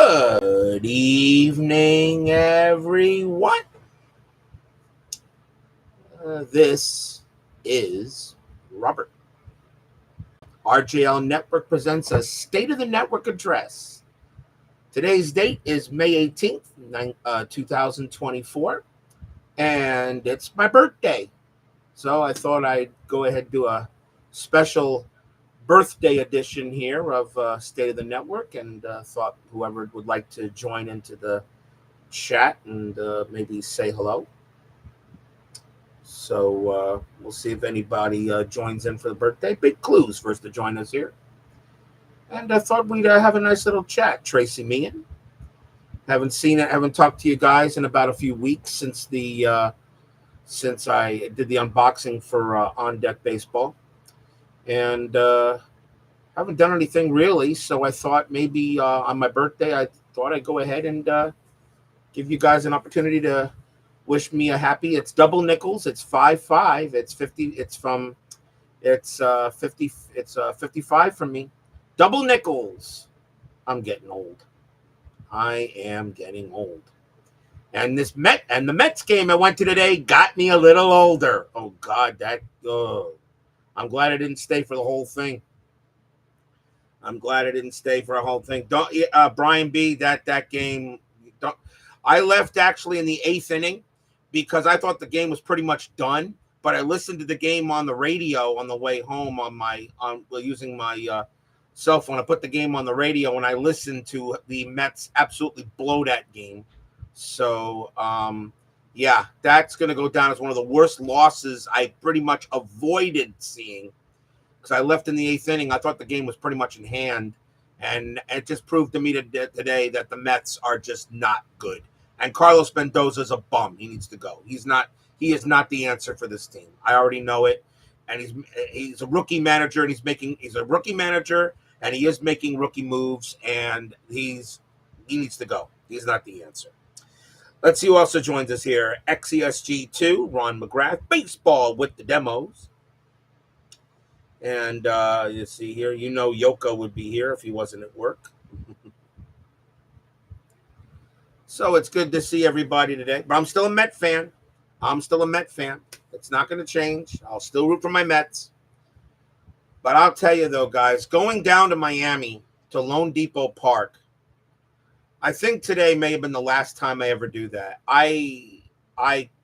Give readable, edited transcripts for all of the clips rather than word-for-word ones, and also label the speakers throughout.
Speaker 1: Good evening, everyone. This is Robert. RJL Network presents a State of the Network address. Today's date is May 18th, 2024, and it's my birthday. So I thought I'd go ahead and do a special birthday edition here of State of the Network, and thought whoever would like to join into the chat and maybe say hello. So we'll see if anybody joins in for the birthday. Big clues for us to join us here. And I thought we'd have a nice little chat. Tracy Meehan. Haven't talked to you guys in about a few weeks since I did the unboxing for On Deck Baseball. And haven't done anything really, so I thought maybe on my birthday, I thought I'd go ahead and give you guys an opportunity to wish me a happy. It's double nickels. It's 5-5. It's 50. It's 50. It's 55 from me. Double nickels. I'm getting old. I am getting old. And the Mets game I went to today got me a little older. Oh God, I'm glad I didn't stay for the whole thing. Don't Brian B. That game. I left actually in the 8th inning because I thought the game was pretty much done. But I listened to the game on the radio on the way home using my cell phone. I put the game on the radio and I listened to the Mets absolutely blow that game. So yeah, that's going to go down as one of the worst losses I pretty much avoided seeing. Because I left in the 8th inning. I thought the game was pretty much in hand. And it just proved to me today that the Mets are just not good. And Carlos Mendoza's a bum. He needs to go. He is not the answer for this team. I already know it. And he's a rookie manager, and he's a rookie manager, and he is making rookie moves, and he needs to go. He's not the answer. Let's see who also joins us here. XESG2, Ron McGrath, baseball with the demos. And you see here, Yoko would be here if he wasn't at work. So it's good to see everybody today. But I'm still a Met fan. It's not going to change. I'll still root for my Mets. But I'll tell you, though, guys, going down to Miami, to Lone Depot Park, I think today may have been the last time I ever do that. I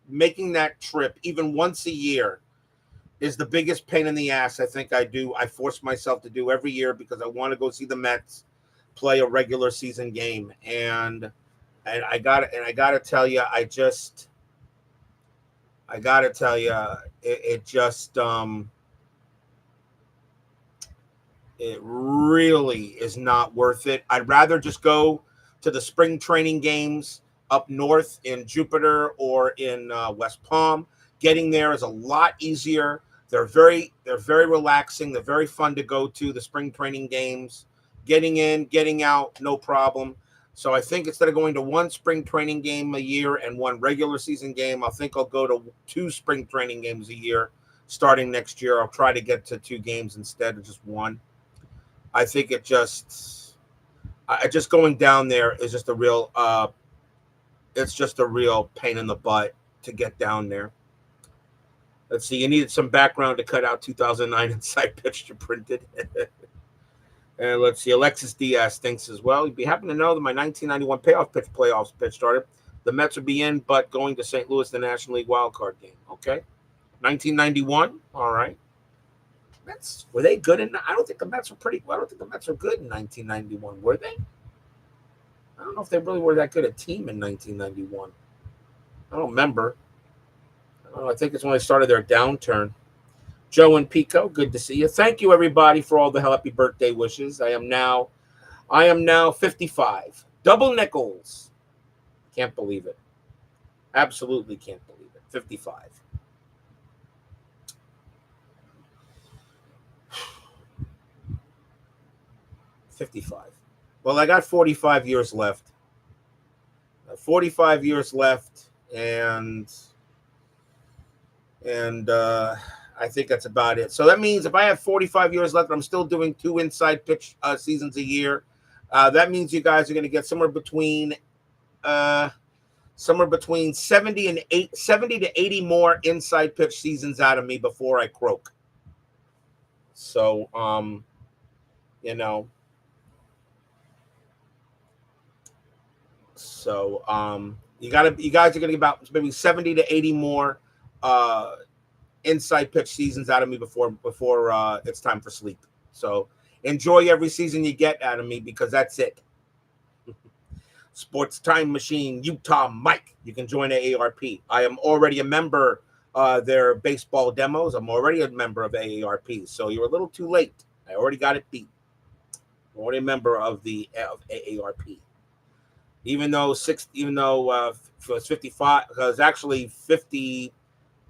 Speaker 1: making that trip even once a year is the biggest pain in the ass I think I force myself to do every year because I want to go see the Mets play a regular season game. And I gotta tell you, it really is not worth it. I'd rather just go to the spring training games up north in Jupiter or in West Palm. Getting there is a lot easier. They're very relaxing. They're very fun to go to, the spring training games. Getting in, getting out, no problem. So I think instead of going to one spring training game a year and one regular season game, I think I'll go to 2 spring training games a year starting next year. I'll try to get to 2 games instead of just one. I think just going down there is just a real pain in the butt to get down there. Let's see. You needed some background to cut out 2009 inside pitch to print it. And let's see. Alexis Diaz thinks as well. You'd be happy to know that my 1991 playoffs pitch started. The Mets would be in, but going to St. Louis, the National League wildcard game. Okay. 1991. All right. Mets, were they good? I don't think the Mets were good in 1991. Were they? I don't know if they really were that good a team in 1991. I don't remember. I think it's when they started their downturn. Joe and Pico, good to see you. Thank you, everybody, for all the happy birthday wishes. I am now 55. Double nickels. Can't believe it. Absolutely can't believe it. 55. Well, I got 45 years left. 45 years left, and I think that's about it. So that means if I have 45 years left, I'm still doing 2 inside pitch seasons a year. That means you guys are going to get somewhere between 70 to 80 more inside pitch seasons out of me before I croak. So, you know, you guys are going to get about maybe 70 to 80 more inside pitch seasons out of me before it's time for sleep. So enjoy every season you get out of me, because that's it. Sports Time Machine, Utah Mike. You can join AARP. I am already a member their baseball demos. I'm already a member of AARP. So you're a little too late. I already got it beat. I'm already a member of AARP. Even though it was 55, because actually 50,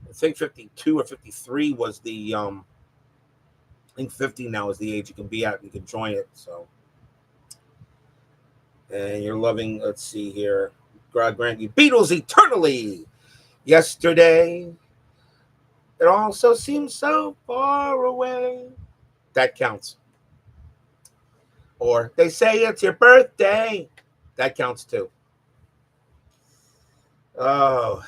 Speaker 1: I think 52 or 53 was the I think 50 now is the age you can be at. You can join it. So, and you're loving. Let's see here. God grant you Beatles eternally. Yesterday, it also seems so far away. That counts. Or they say it's your birthday. That counts too. Oh.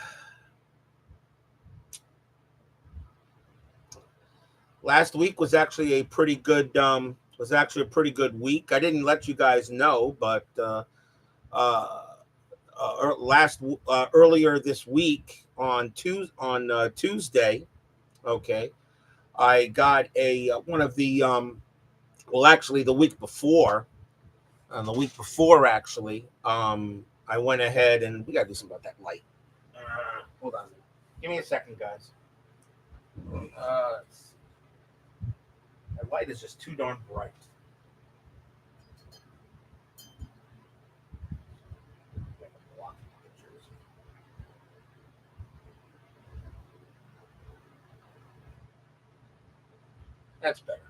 Speaker 1: Last week was actually a pretty good week. I didn't let you guys know, but earlier this week on Tuesday, okay, I got one of the actually the week before, actually, I went ahead and we gotta do something about that light. Hold on, give me a second, guys. That light is just too darn bright. That's better.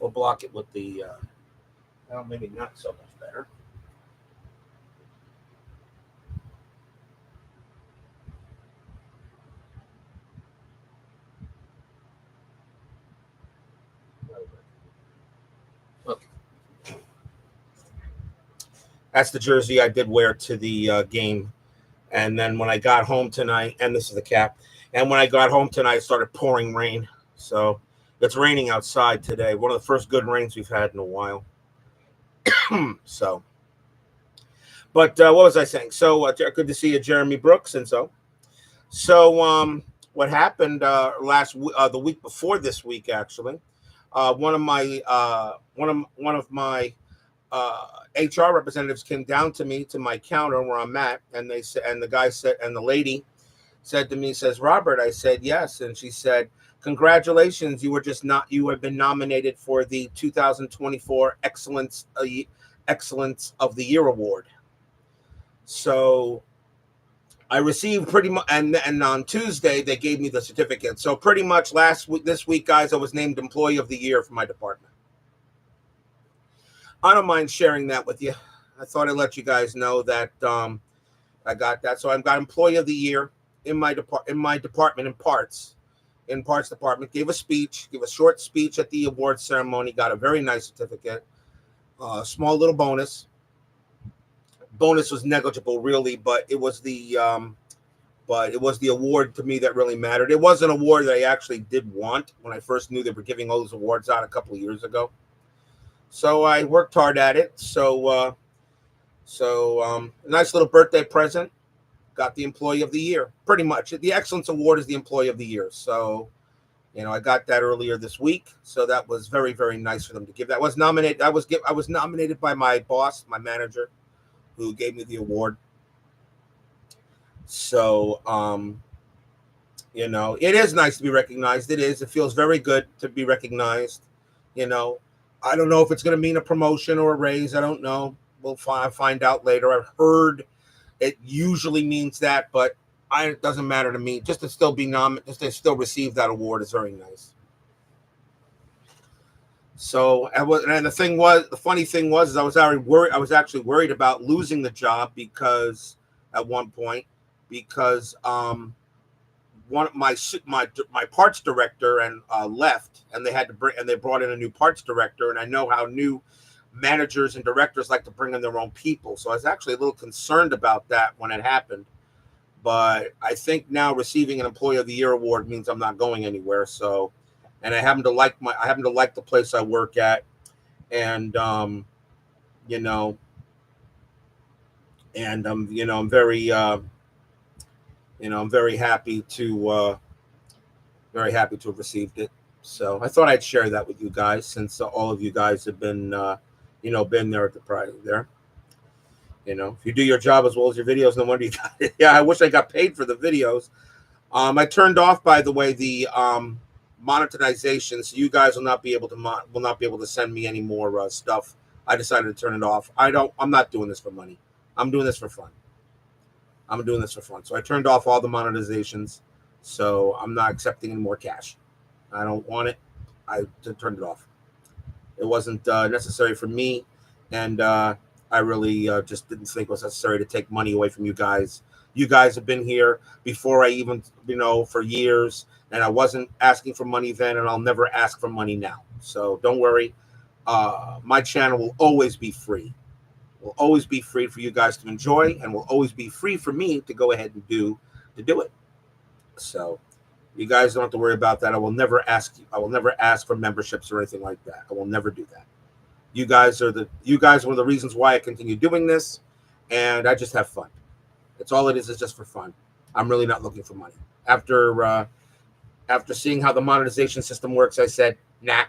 Speaker 1: We'll block it with the, well, maybe not so much better. Okay. That's the jersey I did wear to the game. And then when I got home tonight, and this is the cap, and when I got home tonight, it started pouring rain. So it's raining outside today. One of the first good rains we've had in a while. So, but what was I saying? So good to see you, Jeremy Brooks. And so what happened the week before this week, actually, one of my HR representatives came down to me to my counter where I'm at, and they said, and the guy said, and the lady said to me, says, Robert. I said, yes. And she said, congratulations, you have been nominated for the 2024 Excellence of the Year award. So I received pretty much, and on Tuesday they gave me the certificate. So pretty much this week, guys, I was named Employee of the Year for my department. I don't mind sharing that with you. I thought I'd let you guys know that I got that. So I've got Employee of the Year in my department in parts department. Gave a short speech at the award ceremony. Got a very nice certificate. Small little bonus. Bonus was negligible, really, but it was the award to me that really mattered. It was an award that I actually did want when I first knew they were giving all those awards out a couple of years ago. So I worked hard at it. So a nice little birthday present. Got the Employee of the Year. Pretty much, the Excellence Award is the Employee of the Year. So, I got that earlier this week. So that was very, very nice for them to give. That was nominated. I was nominated by my boss, my manager, who gave me the award. So, it is nice to be recognized. It is. It feels very good to be recognized. I don't know if it's going to mean a promotion or a raise. I don't know. We'll find out later. I've heard it usually means that, but it doesn't matter to me. Just to still be nominated, just to still receive that award is very nice. So the funny thing was, I was actually worried about losing the job because at one point, one of my parts director and left, and they brought in a new parts director, and I know how new managers and directors like to bring in their own people. So I was actually a little concerned about that when it happened. But I think now receiving an Employee of the Year award means I'm not going anywhere. So, and I happen to like the place I work at, and you know, and I'm very I'm very happy to have received it. So I thought I'd share that with you guys, since all of you guys have been been there at the prize there. If you do your job as well as your videos, no wonder you got it. Yeah, I wish I got paid for the videos. I turned off, by the way, the monetization, so you guys will not be able to send me any more stuff. I decided to turn it off. I'm not doing this for money. I'm doing this for fun. So I turned off all the monetizations. So I'm not accepting any more cash. I don't want it. I turned it off. It wasn't necessary for me, and I really just didn't think it was necessary to take money away from you guys. You guys have been here before I even, for years, and I wasn't asking for money then, and I'll never ask for money now. So don't worry. My channel will always be free. Will always be free for you guys to enjoy, and will always be free for me to go ahead and do it. So you guys don't have to worry about that. I will never ask for memberships or anything like that. I will never do that. You guys are one of the reasons why I continue doing this, and I just have fun. That's all it is just for fun. I'm really not looking for money. After seeing how the monetization system works, I said, nah,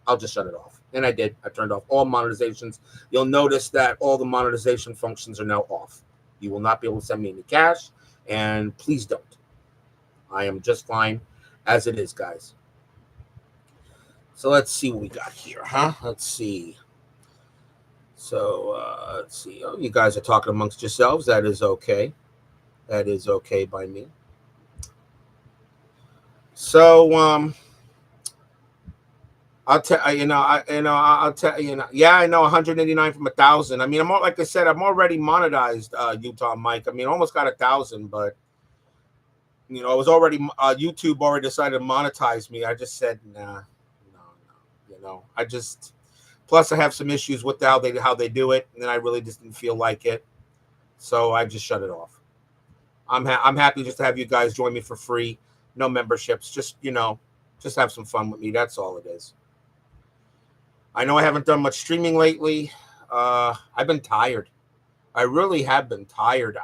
Speaker 1: I'll just shut it off. And I did. I turned off all monetizations. You'll notice that all the monetization functions are now off. You will not be able to send me any cash, and please don't. I am just fine as it is, guys. So let's see what we got here, huh? Let's see. So let's see. Oh, you guys are talking amongst yourselves. That is okay. That is okay by me. So I'll tell I'll tell yeah, I know 189 from 1,000. I mean, like I said, I'm already monetized, Utah Mike. I mean, almost got 1,000, but it was already YouTube already decided to monetize me. I just said no. I just, plus I have some issues with how they do it, and then I really just didn't feel like it, so I just shut it off. I'm happy just to have you guys join me for free, no memberships, just just have some fun with me. That's all it is. I know I haven't done much streaming lately. I've been tired. I really have been tired.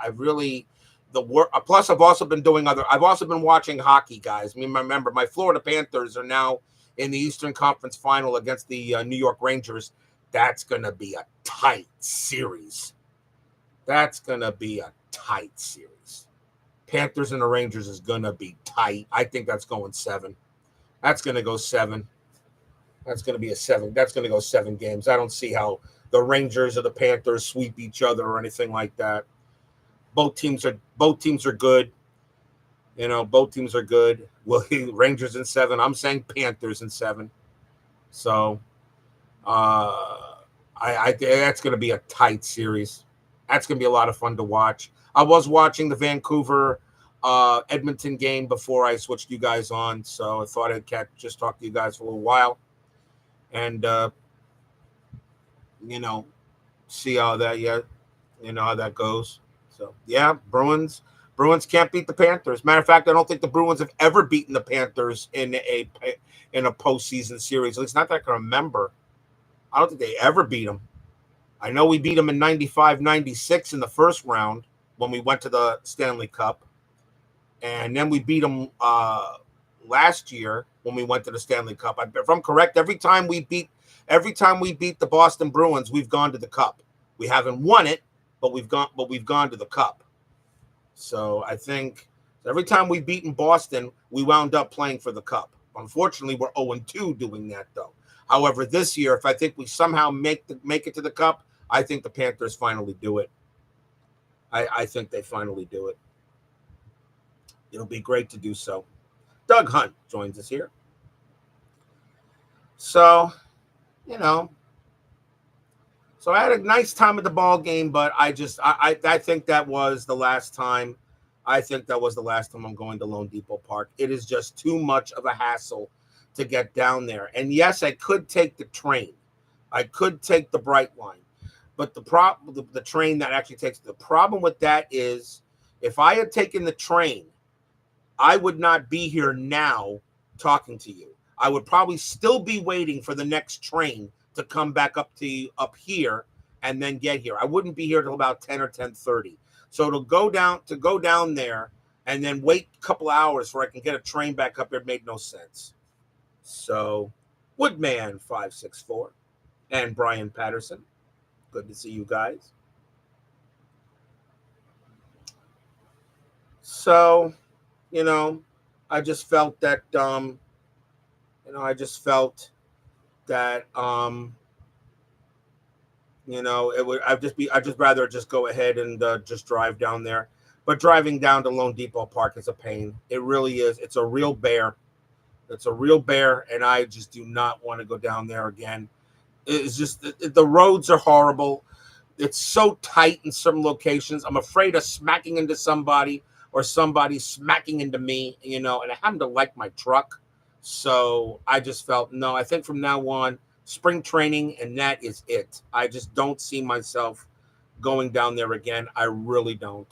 Speaker 1: Plus I've also been watching hockey, guys. I mean, remember, my Florida Panthers are now in the Eastern Conference Final against the New York Rangers. That's going to be a tight series. Panthers and the Rangers is going to be tight. I think that's going 7. That's going to go 7. That's going to be a 7. That's going to go 7 games. I don't see how the Rangers or the Panthers sweep each other or anything like that. Both teams are good. Both teams are good. Well, Rangers in 7. I'm saying Panthers in 7. So, I that's going to be a tight series. That's going to be a lot of fun to watch. I was watching the Vancouver Edmonton game before I switched you guys on, so I thought I'd just talk to you guys for a little while, and see how that goes. So yeah, Bruins can't beat the Panthers. Matter of fact, I don't think the Bruins have ever beaten the Panthers in a postseason series. At least not that I can remember. I don't think they ever beat them. I know we beat them in 95-96 in the first round when we went to the Stanley Cup. And then we beat them last year when we went to the Stanley Cup. If I'm correct, every time we beat the Boston Bruins, we've gone to the Cup. We haven't won it, but we've gone to the Cup. So I think every time we've beaten Boston, we wound up playing for the Cup. Unfortunately, we're 0-2 doing that, though. However, this year, if I think we somehow make it to the Cup, I think the Panthers finally do it. I think they finally do it. It'll be great to do so. Doug Hunt joins us here. So, so I had a nice time at the ball game, but I think that was the last time I think that was the last time I'm going to Lone Depot Park. It is just too much of a hassle to get down there. And yes, I could take the train. I could take the Bright Line. But the train that actually takes the problem with that is if I had taken the train, I would not be here now talking to you. I would probably still be waiting for the next train to come back up to you up here and then get here. I wouldn't be here till about 10 or 10:30. So to go down there and then wait a couple hours where I can get a train back up there made no sense. So Woodman 564 and Brian Patterson. Good to see you guys. So, I just felt that I just felt that it would I'd just rather just go ahead and just drive down there. But driving down to Lone Depot Park is a pain. It really is. It's a real bear. It's a real bear, and I just do not want to go down there again. It's just the roads are horrible. It's so tight in some locations. I'm afraid of smacking into somebody or somebody smacking into me, and I happen to like my truck. So I just felt, no, I think from now on, spring training, and that is it. I just don't see myself going down there again. I really don't.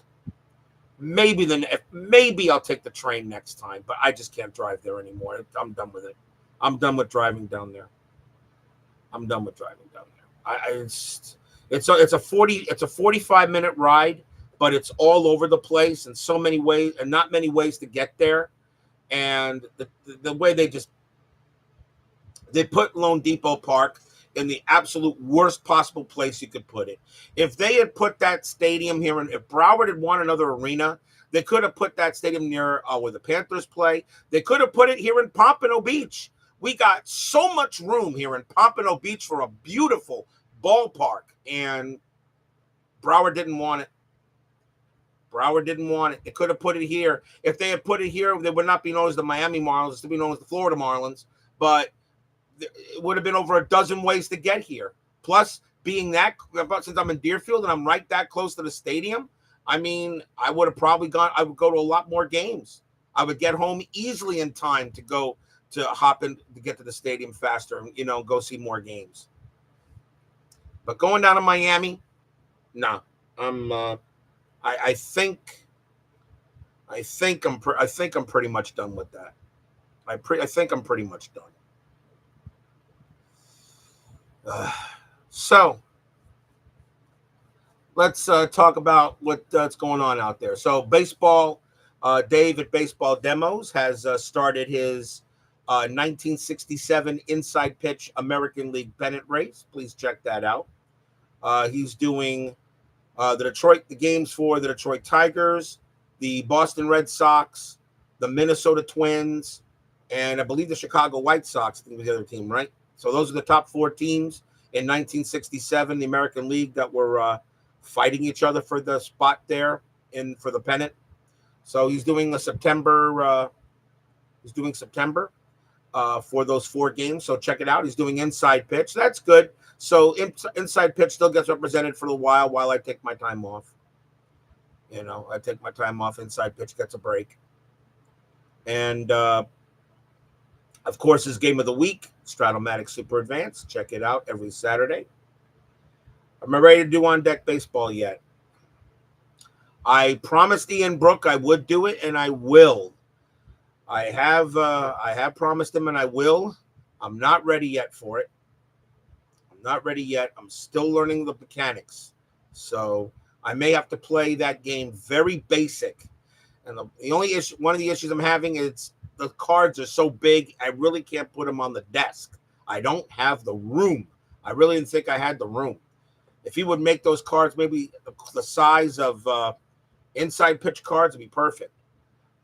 Speaker 1: Maybe I'll take the train next time, but I just can't drive there anymore. I'm done with it. I'm done with driving down there. I'm done with driving down there. It's a 45-minute ride, but it's all over the place in so many ways, and not many ways to get there. And the way they put Lone Depot Park in the absolute worst possible place you could put it. If they had put that stadium here, and if Broward had won another arena, they could have put that stadium near where the Panthers play. They could have put it here in Pompano Beach. We got so much room here in Pompano Beach for a beautiful ballpark, and Broward didn't want it. Broward didn't want it. They could have put it here. If they had put it here, they would not be known as the Miami Marlins. It would be known as the Florida Marlins. But it would have been over a dozen ways to get here. Plus, being that, since I'm in Deerfield and I'm right that close to the stadium, I mean, I would go to a lot more games. I would get home easily in time to hop in to get to the stadium faster and, go see more games. But going down to Miami, no, I think I'm pretty much done with that. I think I'm pretty much done. So let's talk about what's going on out there. So baseball, Dave at Baseball Demos has started his 1967 Inside Pitch American League pennant race. Please check that out. He's doing the games for the Detroit Tigers, the Boston Red Sox, the Minnesota Twins, and I believe the Chicago White Sox. I think was the other team, right? So those are the top four teams in 1967, the American League, that were fighting each other for the spot there for the pennant. So he's doing September. For those four games. So check it out. He's doing Inside Pitch. That's good. So Inside Pitch still gets represented for a while I take my time off. I take my time off. Inside Pitch gets a break. And of course, his game of the week, Stratomatic Super Advanced. Check it out every Saturday. Am I ready to do On Deck Baseball yet? I promised Ian Brook I would do it, and I will. I have promised him, and I will. I'm not ready yet for it. I'm still learning the mechanics. So I may have to play that game very basic. And one of the issues I'm having is the cards are so big, I really can't put them on the desk. I don't have the room. I really didn't think I had the room. If he would make those cards maybe the size of Inside Pitch cards, would be perfect.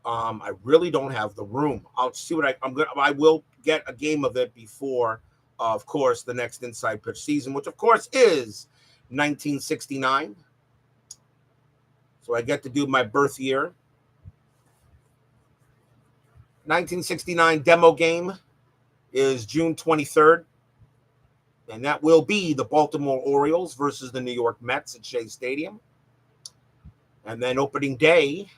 Speaker 1: I really don't have the room. I'll see what I will get a game of it before, of course, the next Inside Pitch season, which of course is 1969. So I get to do my birth year. 1969 demo game is June 23rd. And that will be the Baltimore Orioles versus the New York Mets at Shea Stadium. And then opening day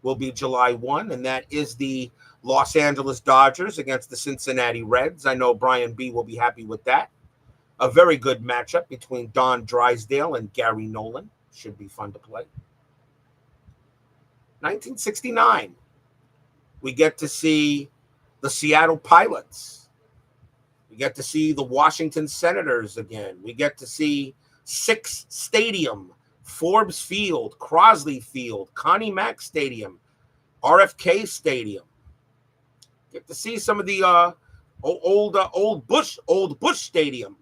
Speaker 1: will be July 1, and that is the Los Angeles Dodgers against the Cincinnati Reds. I know Brian B. will be happy with that. A very good matchup between Don Drysdale and Gary Nolan. Should be fun to play. 1969, we get to see the Seattle Pilots. We get to see the Washington Senators again. We get to see Six Stadium, Forbes Field, Crosley Field, Connie Mack Stadium, RFK Stadium. Get to see some of the old Bush Stadium.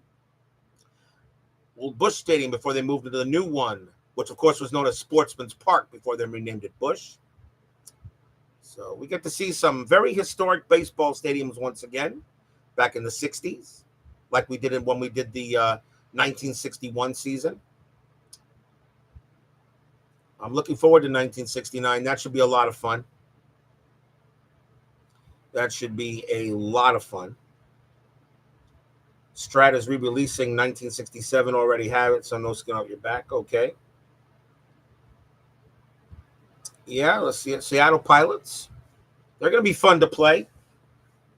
Speaker 1: Old Bush Stadium before they moved to the new one, which of course was known as Sportsman's Park before they renamed it Bush. So we get to see some very historic baseball stadiums once again back in the 60s, like we did when we did the 1961 season. I'm looking forward to 1969. That should be a lot of fun. That should be a lot of fun. Strat is re-releasing 1967. Already have it, so no skin off your back. Okay. Yeah, let's see it. Seattle Pilots. They're going to be fun to play.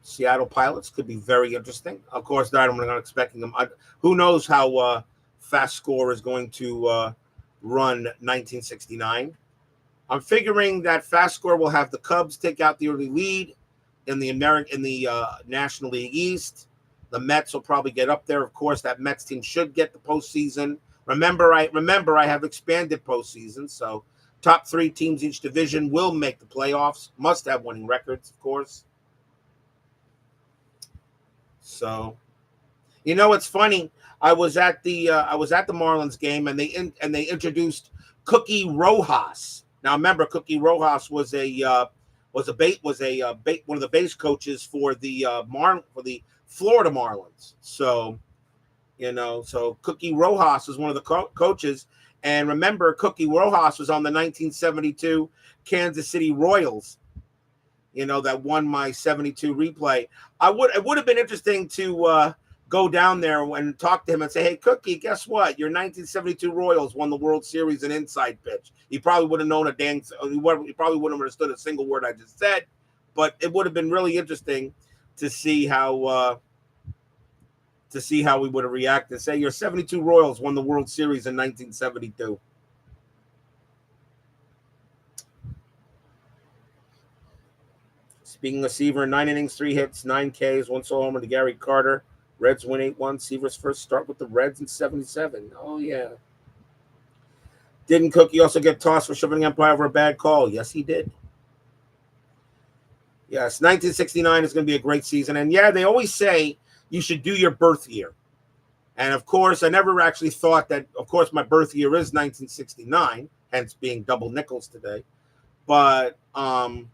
Speaker 1: Seattle Pilots could be very interesting. Of course, I'm not expecting them. Who knows how FastScore is going to run 1969. I'm figuring that FastScore will have the Cubs take out the early lead in the National League East. The Mets will probably get up there. Of course, that Mets team should get the postseason. Remember, I have expanded postseason, so top 3 teams each division will make the playoffs. Must have winning records, of course. So, it's funny. I was at the Marlins game, and they introduced Cookie Rojas. Now, remember, Cookie Rojas was one of the base coaches for the Florida Marlins. So, so Cookie Rojas was one of the coaches. And remember, Cookie Rojas was on the 1972 Kansas City Royals, that won my 72 replay. It would have been interesting to go down there and talk to him and say, hey, Cookie, guess what? Your 1972 Royals won the World Series in inside pitch. He probably would have known he probably wouldn't have understood a single word I just said, but it would have been really interesting to see how we would have reacted. Say your 72 Royals won the World Series in 1972. Speaking of Seaver, 9 innings, 3 hits, 9 Ks, 1 solo homer to Gary Carter. Reds win 8-1. Seaver's first start with the Reds in 77. Oh, yeah. Didn't Cookie also get tossed for shoving umpire over a bad call? Yes, he did. Yes, 1969 is going to be a great season. And, yeah, they always say you should do your birth year. And, of course, I never actually thought that, of course, my birth year is 1969, hence being double nickels today. But I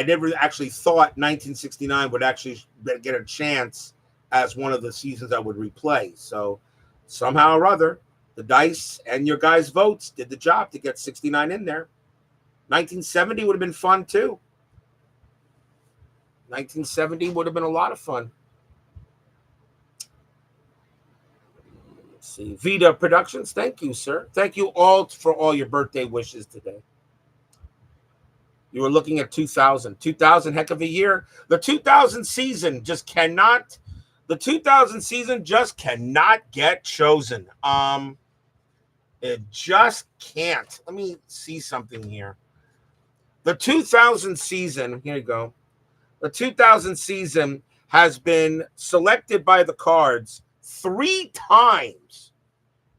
Speaker 1: never actually thought 1969 would actually get a chance as one of the seasons I would replay. So somehow or other, the dice and your guys' votes did the job to get 69 in there. 1970 would have been fun too. 1970 would have been a lot of fun. Let's see. Vita Productions, thank you, sir. Thank you all for all your birthday wishes today. You were looking at 2000. 2000, heck of a year. The 2000 season just cannot get chosen. It just can't. Let me see something here. The 2000 season, here you go. The 2000 season has been selected by the Cards 3 times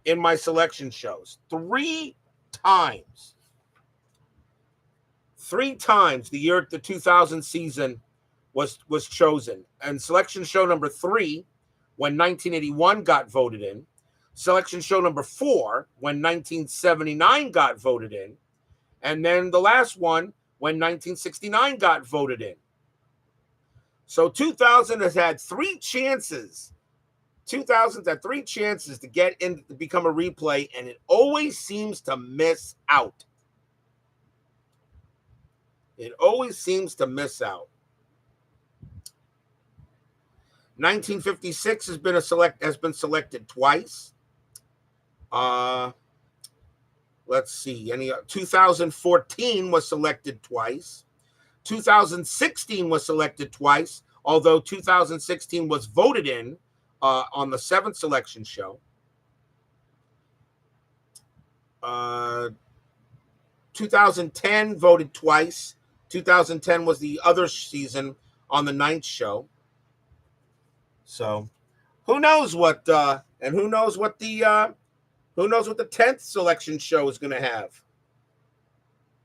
Speaker 1: in my selection shows. 3 times. 3 times the year the 2000 season was chosen. And selection show number 3, when 1981 got voted in. Selection show number 4, when 1979 got voted in. And then the last one, when 1969 got voted in. So 2000 has had 3 chances. 2000's had 3 chances to get in to become a replay, and it always seems to miss out. It always seems to miss out. 1956 has been selected twice. Uh, let's see. 2014 was selected twice. 2016 was selected twice, although 2016 was voted in on the seventh selection show. Uh, 2010 voted twice. 2010 was the other season on the ninth show. So who knows what and who knows what the 10th selection show is going to have.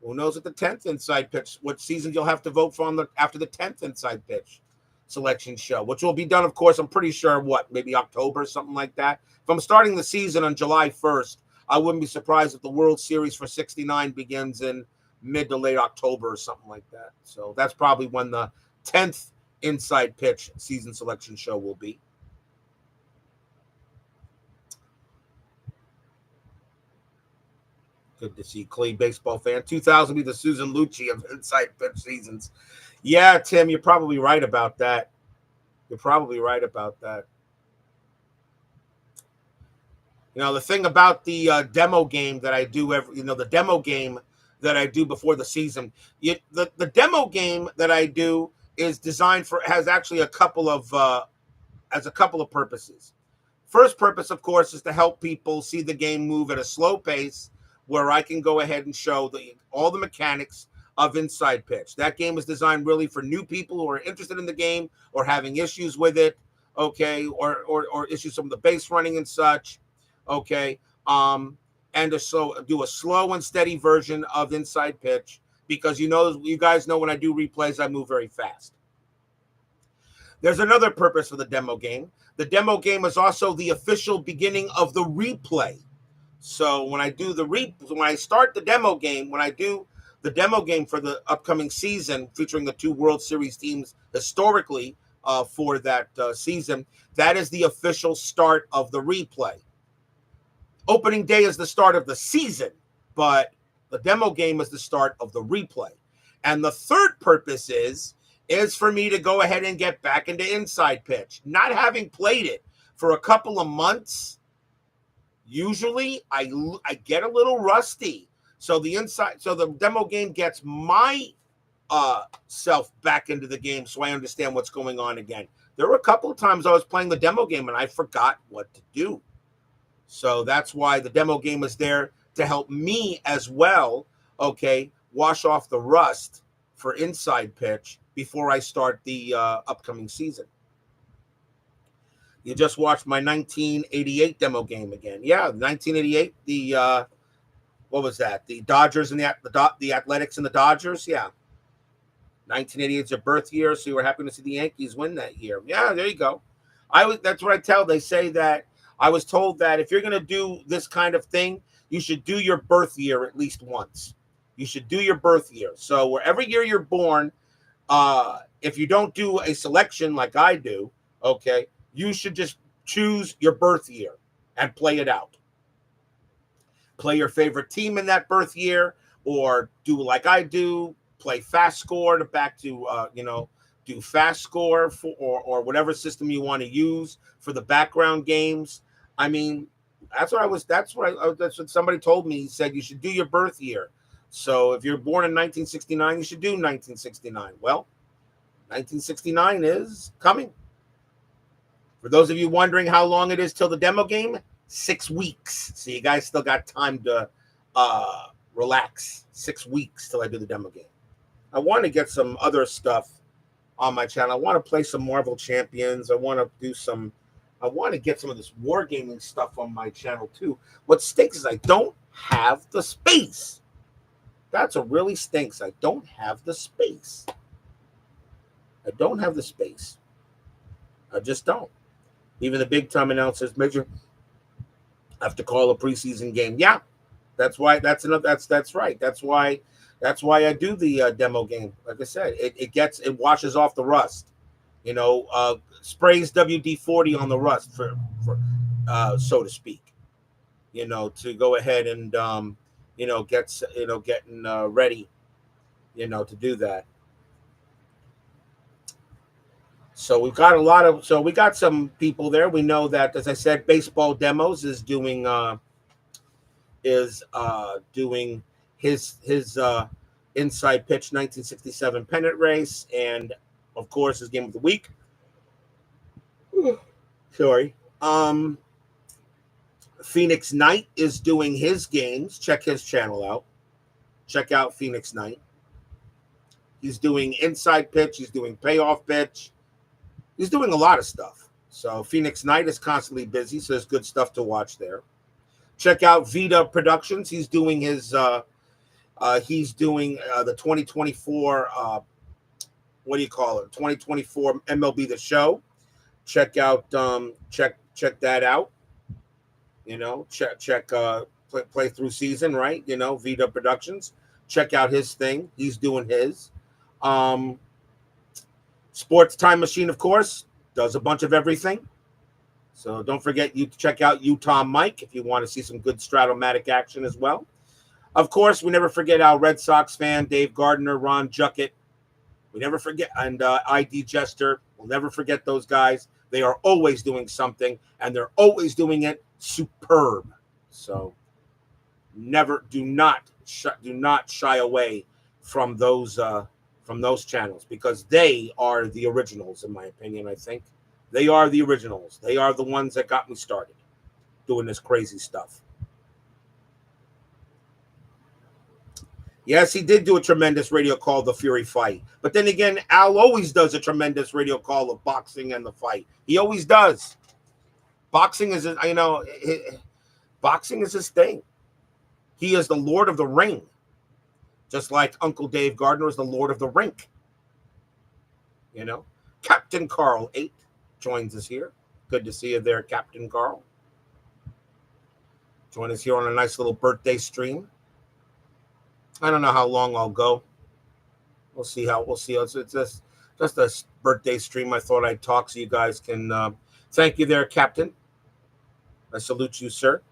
Speaker 1: Who knows what the 10th inside pitch, what season you'll have to vote for after the 10th inside pitch selection show, which will be done, of course, I'm pretty sure, maybe October, something like that. If I'm starting the season on July 1st, I wouldn't be surprised if the World Series for 69 begins in mid to late October or something like that. So that's probably when the 10th inside pitch season selection show will be. Good to see Clay baseball fan. 2000 be the Susan Lucci of inside pitch seasons. Yeah, Tim, you're probably right about that. You're probably right about that. The thing about the demo game that I do the demo game that I do before the season, the demo game that I do is designed has actually a couple of purposes. First purpose, of course, is to help people see the game move at a slow pace where I can go ahead and show all the mechanics of inside pitch. That game is designed really for new people who are interested in the game or having issues with it, okay, or issues some of the base running and such, okay, and to do a slow and steady version of inside pitch because you guys know when I do replays, I move very fast. There's another purpose for the demo game. The demo game is also the official beginning of the replay. So when I do when I start the demo game, when I do the demo game for the upcoming season, featuring the two World Series teams historically for that season, that is the official start of the replay. Opening day is the start of the season, but the demo game is the start of the replay. And the third purpose is for me to go ahead and get back into inside pitch. Not having played it for a couple of months, usually I get a little rusty. So the demo game gets my self back into the game so I understand what's going on again. There were a couple of times I was playing the demo game and I forgot what to do. So that's why the demo game is there to help me as well, okay, wash off the rust for inside pitch before I start the upcoming season. You just watched my 1988 demo game again. Yeah, 1988, the what was that? The Dodgers and the Athletics and the Dodgers, yeah. 1988 is your birth year, so you were happy to see the Yankees win that year. Yeah, there you go. That's what I tell. They say that I was told that if you're going to do this kind of thing, you should do your birth year at least once. You should do your birth year. So wherever year you're born, if you don't do a selection like I do, okay, you should just choose your birth year and play it out. Play your favorite team in that birth year, or do like I do, play FastScore do FastScore or whatever system you want to use for the background games. I mean, that's what somebody told me. He said you should do your birth year. So if you're born in 1969, you should do 1969. Well, 1969 is coming. For those of you wondering how long it is till the demo game, 6 weeks. So you guys still got time to relax. 6 weeks till I do the demo game. I want to get some other stuff on my channel. I want to play some Marvel Champions. I want to get some of this wargaming stuff on my channel too. What stinks is I don't have the space. That's what really stinks. I don't have the space. I don't have the space. I just don't. Even the big time announcers, Major, have to call a preseason game. Yeah, that's why. That's right. That's why I do the demo game. Like I said, it washes off the rust. Sprays WD-40 on the rust for so to speak. To go ahead and getting ready. To do that. So we got some people there. We know that, as I said, Baseball Demos is doing is doing his inside pitch 1967 pennant race, and of course his game of the week. Sorry. Phoenix Knight is doing his games. Check his channel out. Check out Phoenix Knight. He's doing inside pitch. He's doing payoff pitch. He's doing a lot of stuff. So Phoenix Knight is constantly busy. So there's good stuff to watch there. Check out Vita Productions. He's doing the 2024 what do you call it? 2024 MLB The Show. Check out check that out. You know, check play through season, right? You know, Vita Productions. Check out his thing. He's doing his. Sports Time Machine, of course, does a bunch of everything. So don't forget you to check out Utah Mike if you want to see some good Stratomatic action as well. Of course, we never forget our Red Sox fan, Dave Gardner, Ron Juckett. We never forget, and ID Jester. We'll never forget those guys. They are always doing something, and they're always doing it superb. So do not shy away from those channels, because they are the originals, in my opinion. I think they are the originals. They are the ones that got me started doing this crazy stuff. Yes, he did do a tremendous radio call of the Fury fight. But then again, Al always does a tremendous radio call of boxing and the fight. He always does. Boxing is, boxing is his thing. He is the Lord of the Ring. Just like Uncle Dave Gardner is the Lord of the Rink. You know? Captain Carl 8 joins us here. Good to see you there, Captain Carl. Join us here on a nice little birthday stream. I don't know how long I'll go. We'll see. It's just a birthday stream. I thought I'd talk so you guys can thank you there, Captain. I salute you, sir.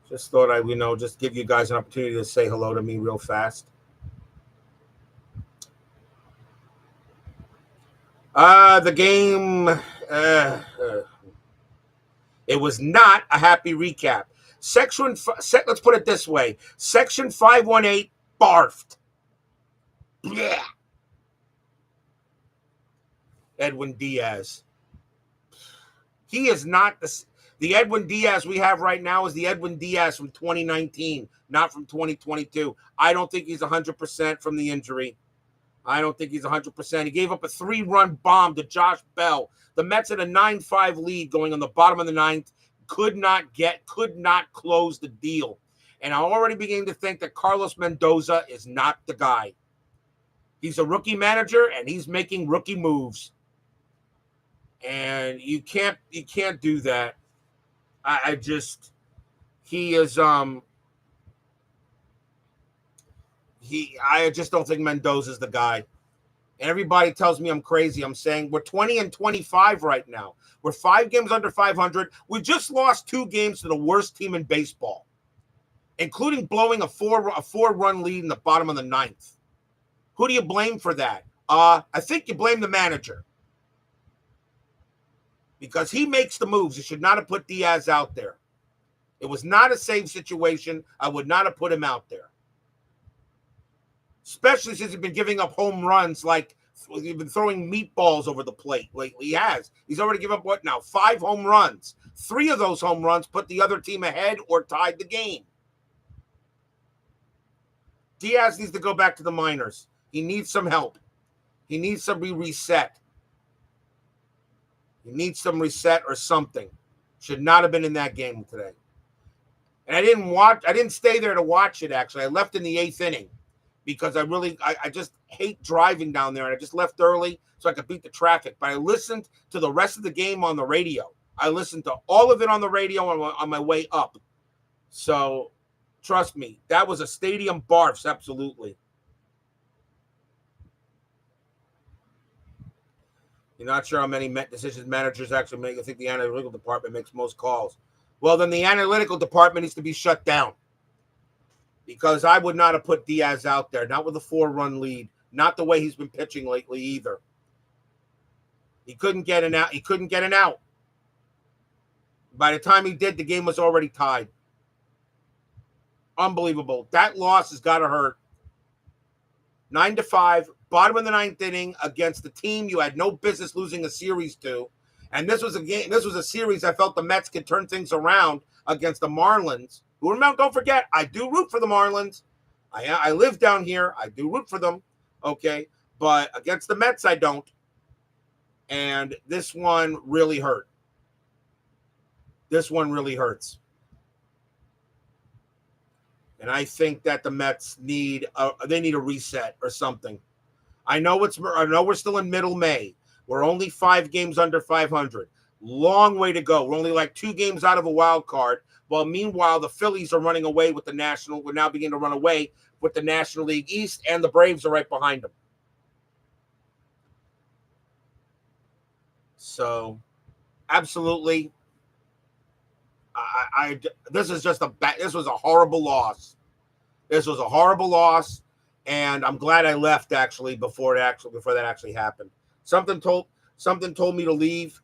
Speaker 1: Just thought I, just give you guys an opportunity to say hello to me real fast. The game, it was not a happy recap. Let's put it this way. Section 518 barfed. Yeah. Edwin Diaz. He is not the Edwin Diaz we have right now is the Edwin Diaz from 2019, not from 2022. I don't think he's 100% from the injury. I don't think he's 100%. He gave up a 3-run bomb to Josh Bell. The Mets had a 9-5 lead going on the bottom of the ninth. Could not close the deal. And I already began to think that Carlos Mendoza is not the guy. He's a rookie manager, and he's making rookie moves. And you can't do that. I just don't think Mendoza's the guy. And everybody tells me I'm crazy. I'm saying we're 20-25 right now. We're 5 games under 500. We just lost 2 games to the worst team in baseball, including blowing a 4-run lead in the bottom of the ninth. Who do you blame for that? I think you blame the manager, because he makes the moves. You should not have put Diaz out there. It was not a save situation. I would not have put him out there. Especially since he's been giving up home runs, like he's been throwing meatballs over the plate lately. He has. He's already given up, 5 home runs. 3 of those home runs put the other team ahead or tied the game. Diaz needs to go back to the minors. He needs some help. He needs some reset. He needs some reset or something. Should not have been in that game today. And I didn't stay there to watch it, actually. I left in the 8th inning. Because I just hate driving down there, and I just left early so I could beat the traffic. But I listened to the rest of the game on the radio. I listened to all of it on the radio on my way up. So, trust me, that was a stadium barfs, absolutely. You're not sure how many decisions managers actually make. I think the analytical department makes most calls. Well, then the analytical department needs to be shut down. Because I would not have put Diaz out there, not with a 4-run lead, not the way he's been pitching lately either. He couldn't get an out. By the time he did, the game was already tied. Unbelievable. That loss has got to hurt. 9-5, bottom of the ninth inning against the team you had no business losing a series to. And this was a game. This was a series I felt the Mets could turn things around against the Marlins. Who, remember, don't forget, I do root for the Marlins. I live down here. I do root for them. Okay. But against the Mets, I don't. And this one really hurt. This one really hurts. And I think that the Mets need a reset or something. I know we're still in middle May. We're only 5 games under 500. Long way to go. We're only like 2 games out of a wild card. Well, meanwhile, the Phillies are running away with the National. We're now beginning to run away with the National League East, and the Braves are right behind them. So, absolutely, this was a horrible loss. This was a horrible loss, and I'm glad I left before that actually happened. Something told me to leave.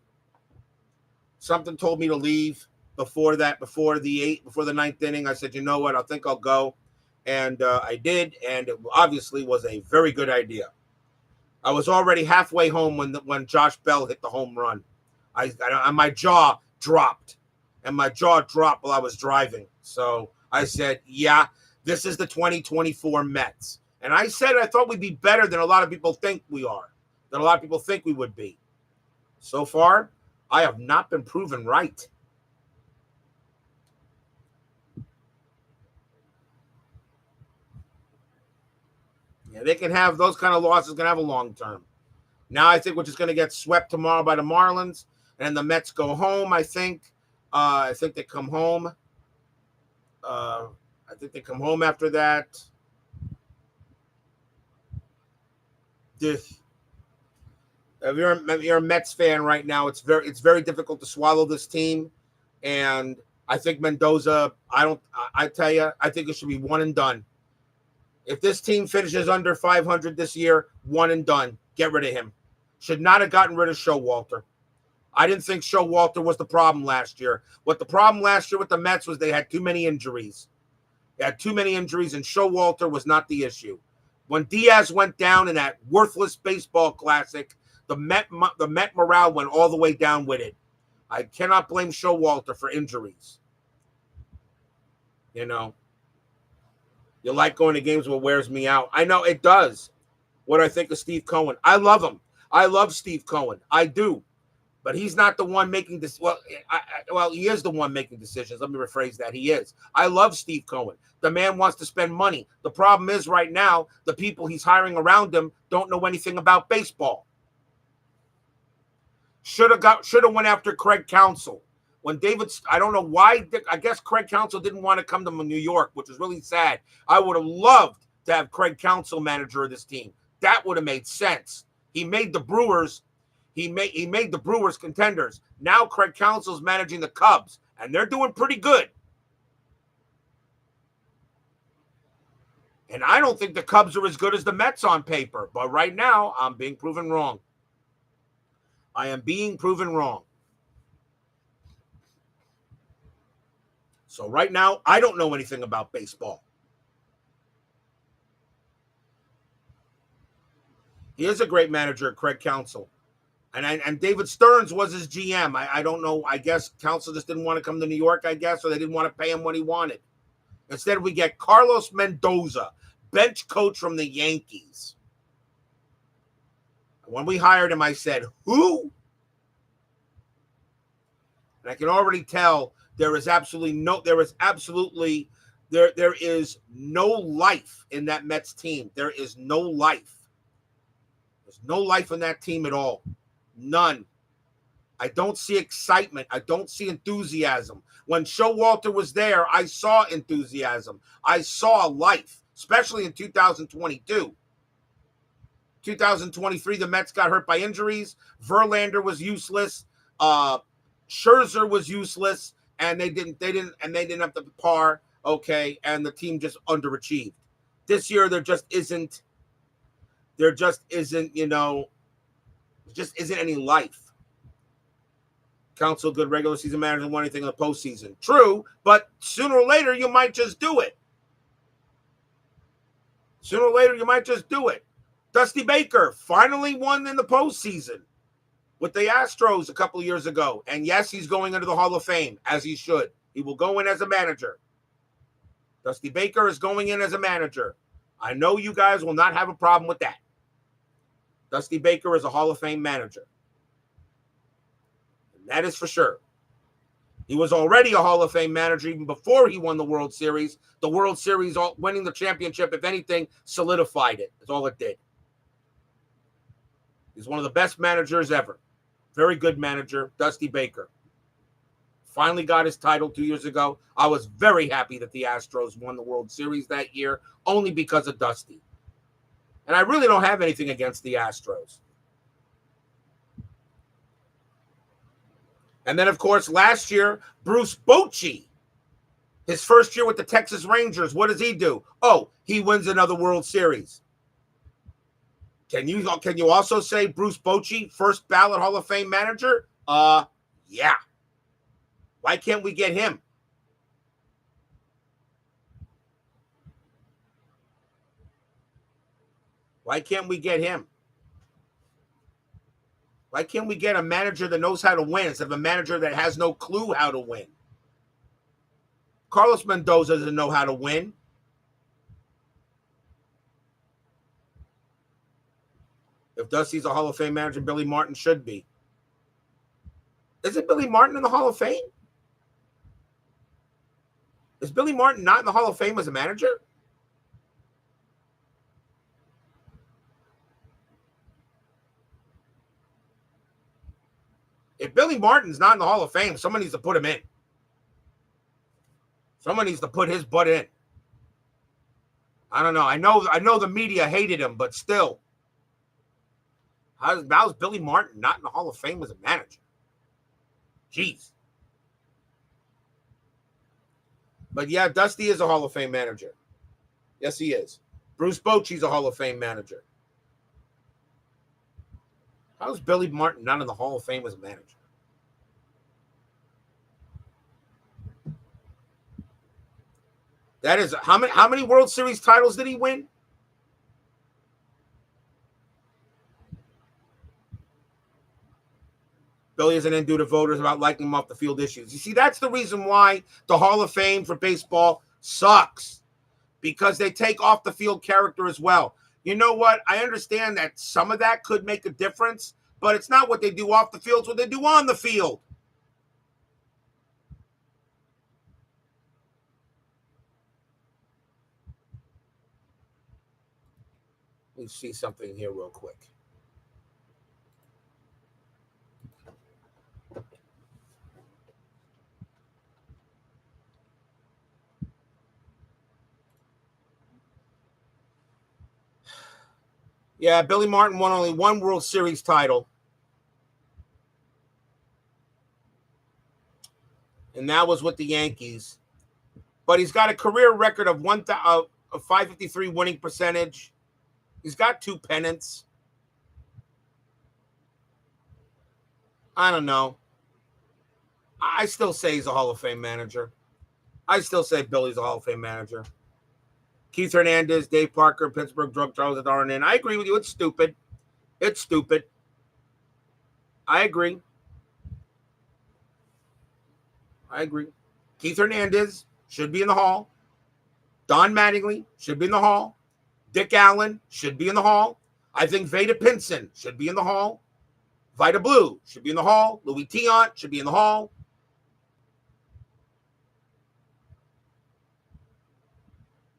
Speaker 1: Something told me to leave before the ninth inning. I said, you know what? I think I'll go, and I did, and it obviously was a very good idea. I was already halfway home when Josh Bell hit the home run. My jaw dropped, while I was driving. So I said, yeah, this is the 2024 Mets. And I said I thought we'd be better than a lot of people think we are, than a lot of people think we would be. So far, I have not been proven right. Yeah, they can have those kind of losses, can have a long term. Now I think we're just going to get swept tomorrow by the Marlins, and the Mets go home. I think they come home. I think they come home after that. If you're a Mets fan right now, it's very difficult to swallow this team, and I think Mendoza. I tell you, I think it should be one and done. If this team finishes under 500 this year, one and done. Get rid of him. Should not have gotten rid of Showalter. I didn't think Showalter was the problem last year. What the problem last year with the Mets was they had too many injuries. They had too many injuries, and Showalter was not the issue. When Diaz went down in that worthless baseball classic, the Met morale went all the way down with it. I cannot blame Showalter for injuries. You know, you like going to games where it wears me out. I know it does. What do I think of Steve Cohen? I love him. I love Steve Cohen. I do. But he's not the one making this. Well, he is the one making decisions. Let me rephrase that. He is. I love Steve Cohen. The man wants to spend money. The problem is right now, the people he's hiring around him don't know anything about baseball. Should have went after Craig Counsell. I don't know why. I guess Craig Counsell didn't want to come to New York, which was really sad. I would have loved to have Craig Counsell manager of this team. That would have made sense. He made the Brewers. He made the Brewers contenders. Now Craig Counsell's managing the Cubs, and they're doing pretty good. And I don't think the Cubs are as good as the Mets on paper. But right now, I'm being proven wrong. I am being proven wrong. So right now, I don't know anything about baseball. He is a great manager, Craig Counsell. And David Stearns was his GM. I don't know. I guess Counsell just didn't want to come to New York, I guess, or they didn't want to pay him what he wanted. Instead, we get Carlos Mendoza, bench coach from the Yankees. When we hired him, I said, who? And I can already tell there is no life in that Mets team. There is no life. There's no life in that team at all. None. I don't see excitement. I don't see enthusiasm. When Showalter was there, I saw enthusiasm. I saw life, especially in 2022. 2023, the Mets got hurt by injuries. Verlander was useless. Scherzer was useless, and they didn't have the par. Okay, and the team just underachieved. This year, there just isn't. Just isn't any life. Counsell, good regular season manager, won anything in the postseason. True, but sooner or later, you might just do it. Sooner or later, you might just do it. Dusty Baker finally won in the postseason with the Astros a couple of years ago. And yes, he's going into the Hall of Fame, as he should. He will go in as a manager. Dusty Baker is going in as a manager. I know you guys will not have a problem with that. Dusty Baker is a Hall of Fame manager. And that is for sure. He was already a Hall of Fame manager even before he won the World Series. The World Series, winning the championship, if anything, solidified it. That's all it did. He's one of the best managers ever. Very good manager, Dusty Baker. Finally got his title 2 years ago. I was very happy that the Astros won the World Series that year, only because of Dusty. And I really don't have anything against the Astros. And then, of course, last year, Bruce Bochy, his first year with the Texas Rangers, what does he do? Oh, he wins another World Series. Can you also say Bruce Bochy, first ballot Hall of Fame manager? Yeah. Why can't we get him? Why can't we get him? Why can't we get a manager that knows how to win instead of a manager that has no clue how to win? Carlos Mendoza doesn't know how to win. If Dusty's a Hall of Fame manager, Billy Martin should be. Isn't Billy Martin in the Hall of Fame? Is Billy Martin not in the Hall of Fame as a manager? If Billy Martin's not in the Hall of Fame, someone needs to put him in. Someone needs to put his butt in. I don't know. I know the media hated him, but still. How's Billy Martin not in the Hall of Fame as a manager? Jeez. But yeah, Dusty is a Hall of Fame manager. Yes, he is. Bruce Bochy's a Hall of Fame manager. How's Billy Martin not in the Hall of Fame as a manager? That is how many World Series titles did he win? Billy isn't in due to voters about liking him off the field issues. You see, that's the reason why the Hall of Fame for baseball sucks, because they take off the field character as well. You know what? I understand that some of that could make a difference, but it's not what they do off the field, it's what they do on the field. Let me see something here real quick. Yeah, Billy Martin won only one World Series title. And that was with the Yankees. But he's got a career record of 553 winning percentage. He's got 2 pennants. I don't know. I still say he's a Hall of Fame manager. I still say Billy's a Hall of Fame manager. Keith Hernandez, Dave Parker, Pittsburgh drug trials that aren't in. I agree with you. It's stupid. It's stupid. I agree. Keith Hernandez should be in the Hall. Don Mattingly should be in the Hall. Dick Allen should be in the Hall. I think Vada Pinson should be in the Hall. Vida Blue should be in the Hall. Louis Tiant should be in the Hall.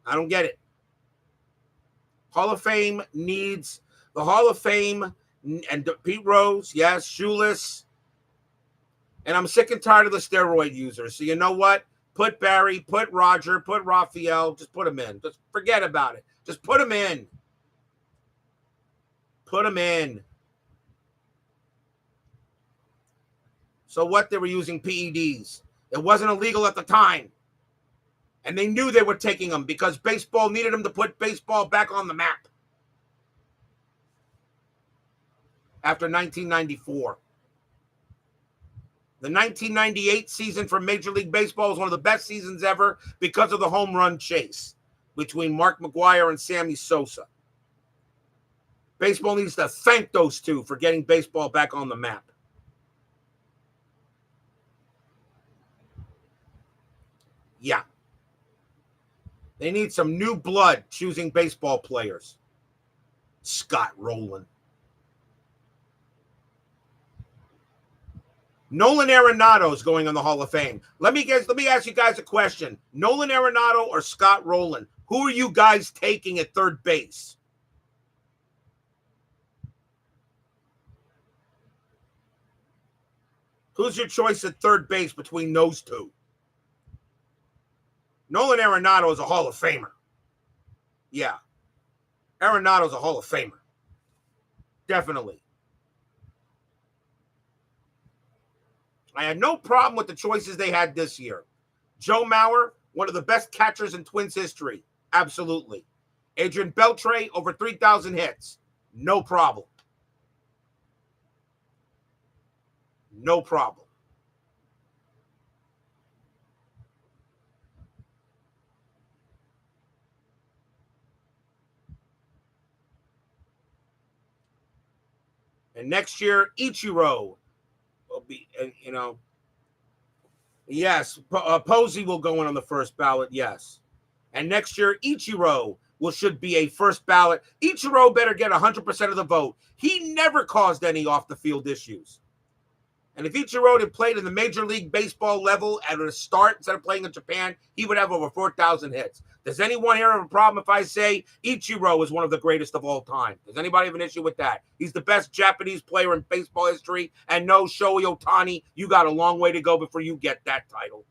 Speaker 1: I don't get it. Hall of Fame needs the Hall of Fame and Pete Rose, yes, Shoeless. And I'm sick and tired of the steroid users. So you know what? Put Barry, put Roger, put Raphael. Just put them in. Just forget about it. Just put them in. Put them in. So what? They were using PEDs. It wasn't illegal at the time. And they knew they were taking them because baseball needed them to put baseball back on the map after 1994. The 1998 season for Major League Baseball was one of the best seasons ever because of the home run chase. between Mark McGwire and Sammy Sosa. Baseball needs to thank those two for getting baseball back on the map. Yeah. They need some new blood choosing baseball players. Scott Rowland. Nolan Arenado is going in the Hall of Fame. Let me ask you guys a question. Nolan Arenado or Scott Rowland? Who are you guys taking at third base? Who's your choice at third base between those two? Nolan Arenado is a Hall of Famer. Yeah. Arenado's a Hall of Famer. Definitely. I had no problem with the choices they had this year. Joe Mauer, one of the best catchers in Twins history. Absolutely. Adrian Beltre, over 3,000 hits. No problem. No problem. And next year, Ichiro will be, yes, Posey will go in on the first ballot, yes. And next year, Ichiro should be a first ballot. Ichiro better get 100% of the vote. He never caused any off-the-field issues. And if Ichiro had played in the Major League Baseball level at a start instead of playing in Japan, he would have over 4,000 hits. Does anyone here have a problem if I say Ichiro is one of the greatest of all time? Does anybody have an issue with that? He's the best Japanese player in baseball history. And no, Shohei Ohtani, you got a long way to go before you get that title.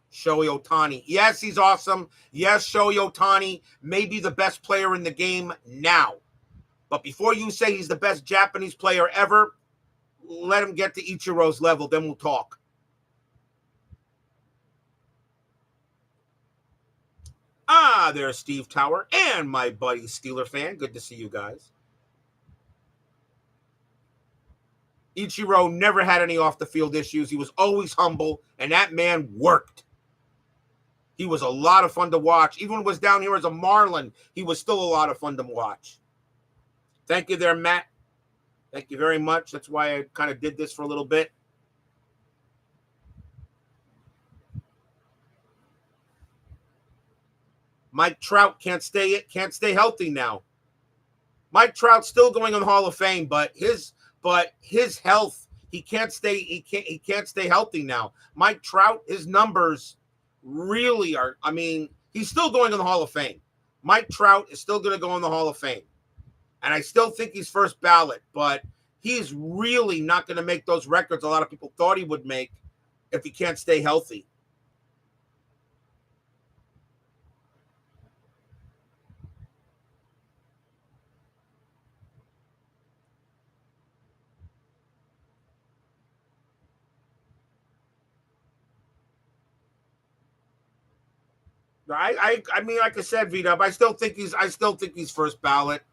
Speaker 1: Shohei Ohtani. Yes, he's awesome. Yes, Shohei Ohtani may be the best player in the game now. But before you say he's the best Japanese player ever, let him get to Ichiro's level, then we'll talk. There's Steve Tower and my buddy Steeler fan. Good to see you guys. Ichiro never had any off-the-field issues. He was always humble, and that man worked. He was a lot of fun to watch. Even when he was down here as a Marlin, he was still a lot of fun to watch. Thank you there, Matt. Thank you very much. That's why I kind of did this for a little bit. Mike Trout can't stay healthy now. Mike Trout's still going in the Hall of Fame, but his health, he can't stay healthy now. Mike Trout, his numbers really are, he's still going in the Hall of Fame. Mike Trout is still going to go in the Hall of Fame. And I still think he's first ballot, but he's really not going to make those records a lot of people thought he would make if he can't stay healthy. Like I said, V-Dub, I still think he's first ballot.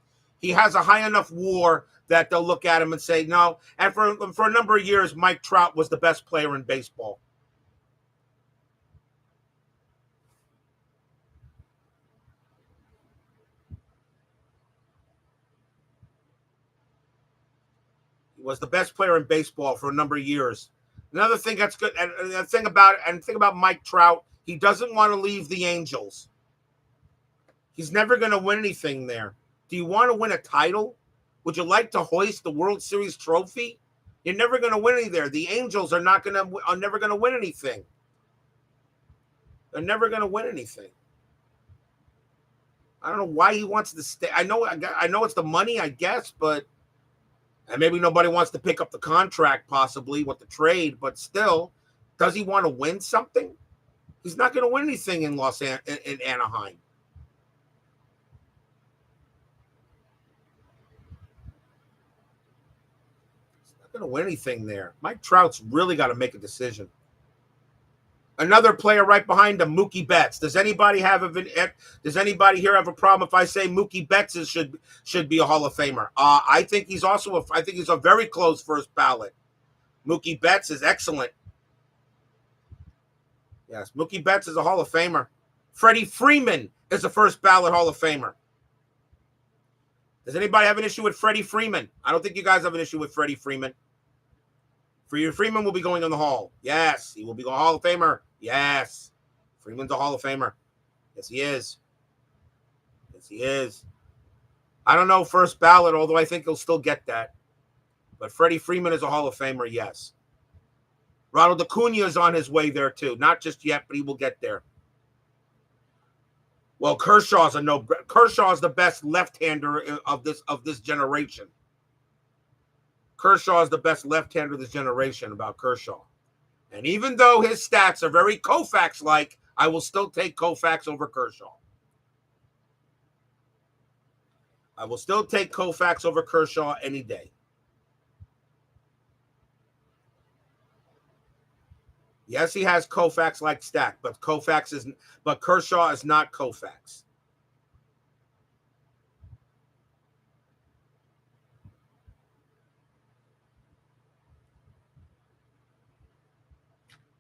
Speaker 1: He has a high enough WAR that they'll look at him and say no. And for a number of years, Mike Trout was the best player in baseball. He was the best player in baseball for a number of years. Another thing that's good, and the thing about Mike Trout, he doesn't want to leave the Angels. He's never going to win anything there. Do you want to win a title? Would you like to hoist the World Series trophy? You're never going to win any there. The Angels are never going to win anything. They're never going to win anything. I don't know why he wants to stay. I know it's the money, I guess, but and maybe nobody wants to pick up the contract possibly with the trade, but still, does he want to win something? He's not going to win anything in Anaheim. He's not going to win anything there. Mike Trout's really got to make a decision. Another player right behind him, Mookie Betts. Does anybody here have a problem if I say Mookie Betts should be a Hall of Famer? I think he's a very close first ballot. Mookie Betts is excellent. Yes, Mookie Betts is a Hall of Famer. Freddie Freeman is a first ballot Hall of Famer. Does anybody have an issue with Freddie Freeman? I don't think you guys have an issue with Freddie Freeman. Freddie Freeman will be going in the Hall. Yes, he will be a Hall of Famer. Yes. Freeman's a Hall of Famer. Yes, he is. Yes, he is. I don't know first ballot, although I think he'll still get that. But Freddie Freeman is a Hall of Famer, yes. Ronald Acuna is on his way there, too. Not just yet, but he will get there. Well, Kershaw's the best left-hander of this generation. Kershaw is the best left-hander of this generation about Kershaw. And even though his stats are very Koufax-like, I will still take Koufax over Kershaw. I will still take Koufax over Kershaw any day. Yes, he has Koufax-like stat, but Kershaw is not Koufax.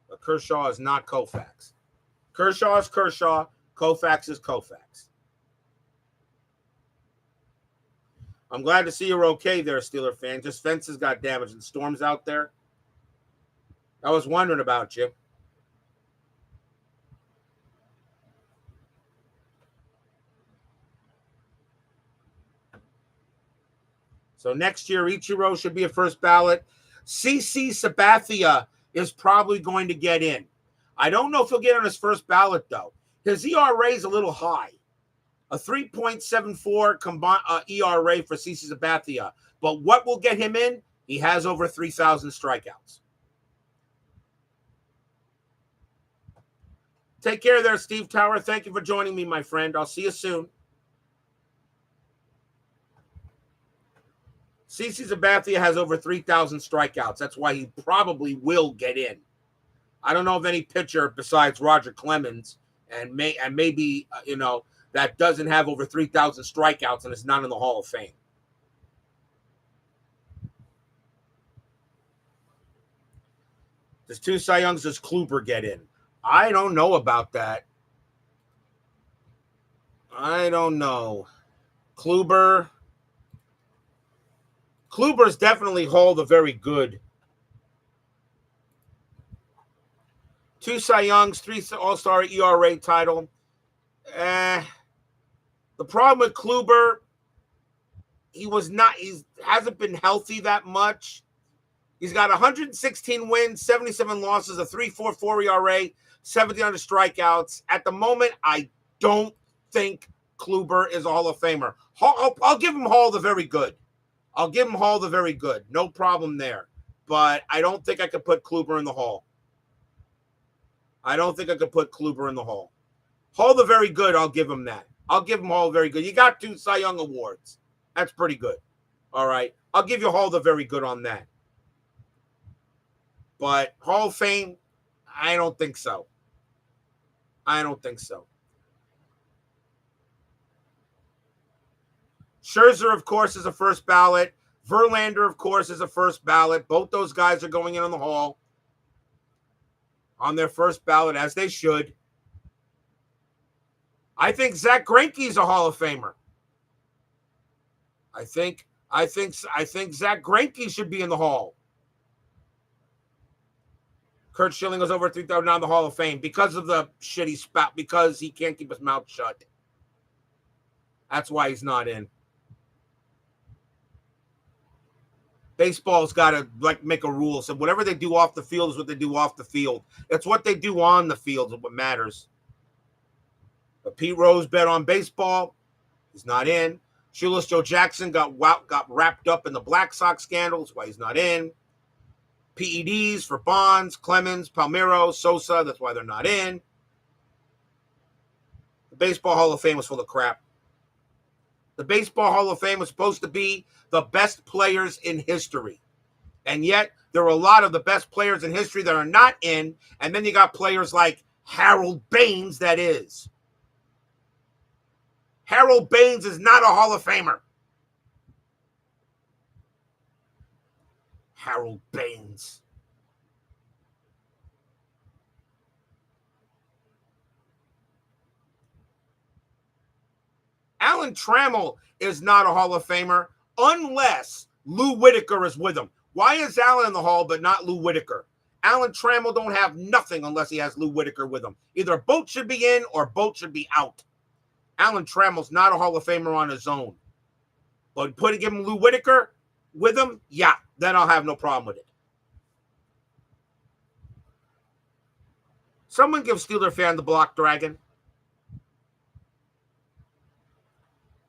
Speaker 1: But Kershaw is not Koufax. Kershaw is Kershaw. Koufax is Koufax. I'm glad to see you're okay there, Steeler fan. Just fences got damaged and storms out there. I was wondering about you. So next year, Ichiro should be a first ballot. CC Sabathia is probably going to get in. I don't know if he'll get on his first ballot, though. His ERA is a little high. A 3.74 combined ERA for CC Sabathia. But what will get him in? He has over 3,000 strikeouts. Take care there, Steve Tower. Thank you for joining me, my friend. I'll see you soon. CC Sabathia has over 3,000 strikeouts. That's why he probably will get in. I don't know of any pitcher besides Roger Clemens and maybe that doesn't have over 3,000 strikeouts and is not in the Hall of Fame. Does 2 Cy Youngs, does Kluber get in? I don't know about that. I don't know. Kluber's definitely Hall the very good. 2 Cy Youngs, 3 All-Star ERA title. The problem with Kluber, he hasn't been healthy that much. He's got 116 wins, 77 losses, a 3.44 ERA, 1,700 strikeouts. At the moment, I don't think Kluber is a Hall of Famer. I'll give him Hall the very good. I'll give him Hall the very good. No problem there. But I don't think I could put Kluber in the Hall. I don't think I could put Kluber in the Hall. Hall the very good, I'll give him that. I'll give him Hall very good. You got 2 Cy Young awards. That's pretty good. All right. I'll give you Hall the very good on that. But Hall of Fame, I don't think so. I don't think so. Scherzer, of course, is a first ballot. Verlander, of course, is a first ballot. Both those guys are going in on the Hall on their first ballot, as they should. I think Zach Greinke is a Hall of Famer. I think Zach Greinke should be in the Hall. Kurt Schilling was over 3,000 on the Hall of Fame because of the shitty spout, because he can't keep his mouth shut. That's why he's not in. Baseball's got to make a rule. So whatever they do off the field is what they do off the field. It's what they do on the field is what matters. But Pete Rose bet on baseball. He's not in. Shoeless Joe Jackson got wrapped up in the Black Sox scandal. That's why he's not in. PEDs for Bonds, Clemens, Palmeiro, Sosa. That's why they're not in. The Baseball Hall of Fame was full of crap. The Baseball Hall of Fame was supposed to be the best players in history. And yet, there are a lot of the best players in history that are not in. And then you got players like Harold Baines that is. Harold Baines is not a Hall of Famer. Harold Baines. Alan Trammell is not a Hall of Famer unless Lou Whitaker is with him. Why is Alan in the Hall but not Lou Whitaker? Alan Trammell don't have nothing unless he has Lou Whitaker with him. Either both should be in or both should be out. Alan Trammell's not a Hall of Famer on his own. But give him Lou Whitaker with him, yeah, then I'll have no problem with it. Someone give Steeler fan the block dragon.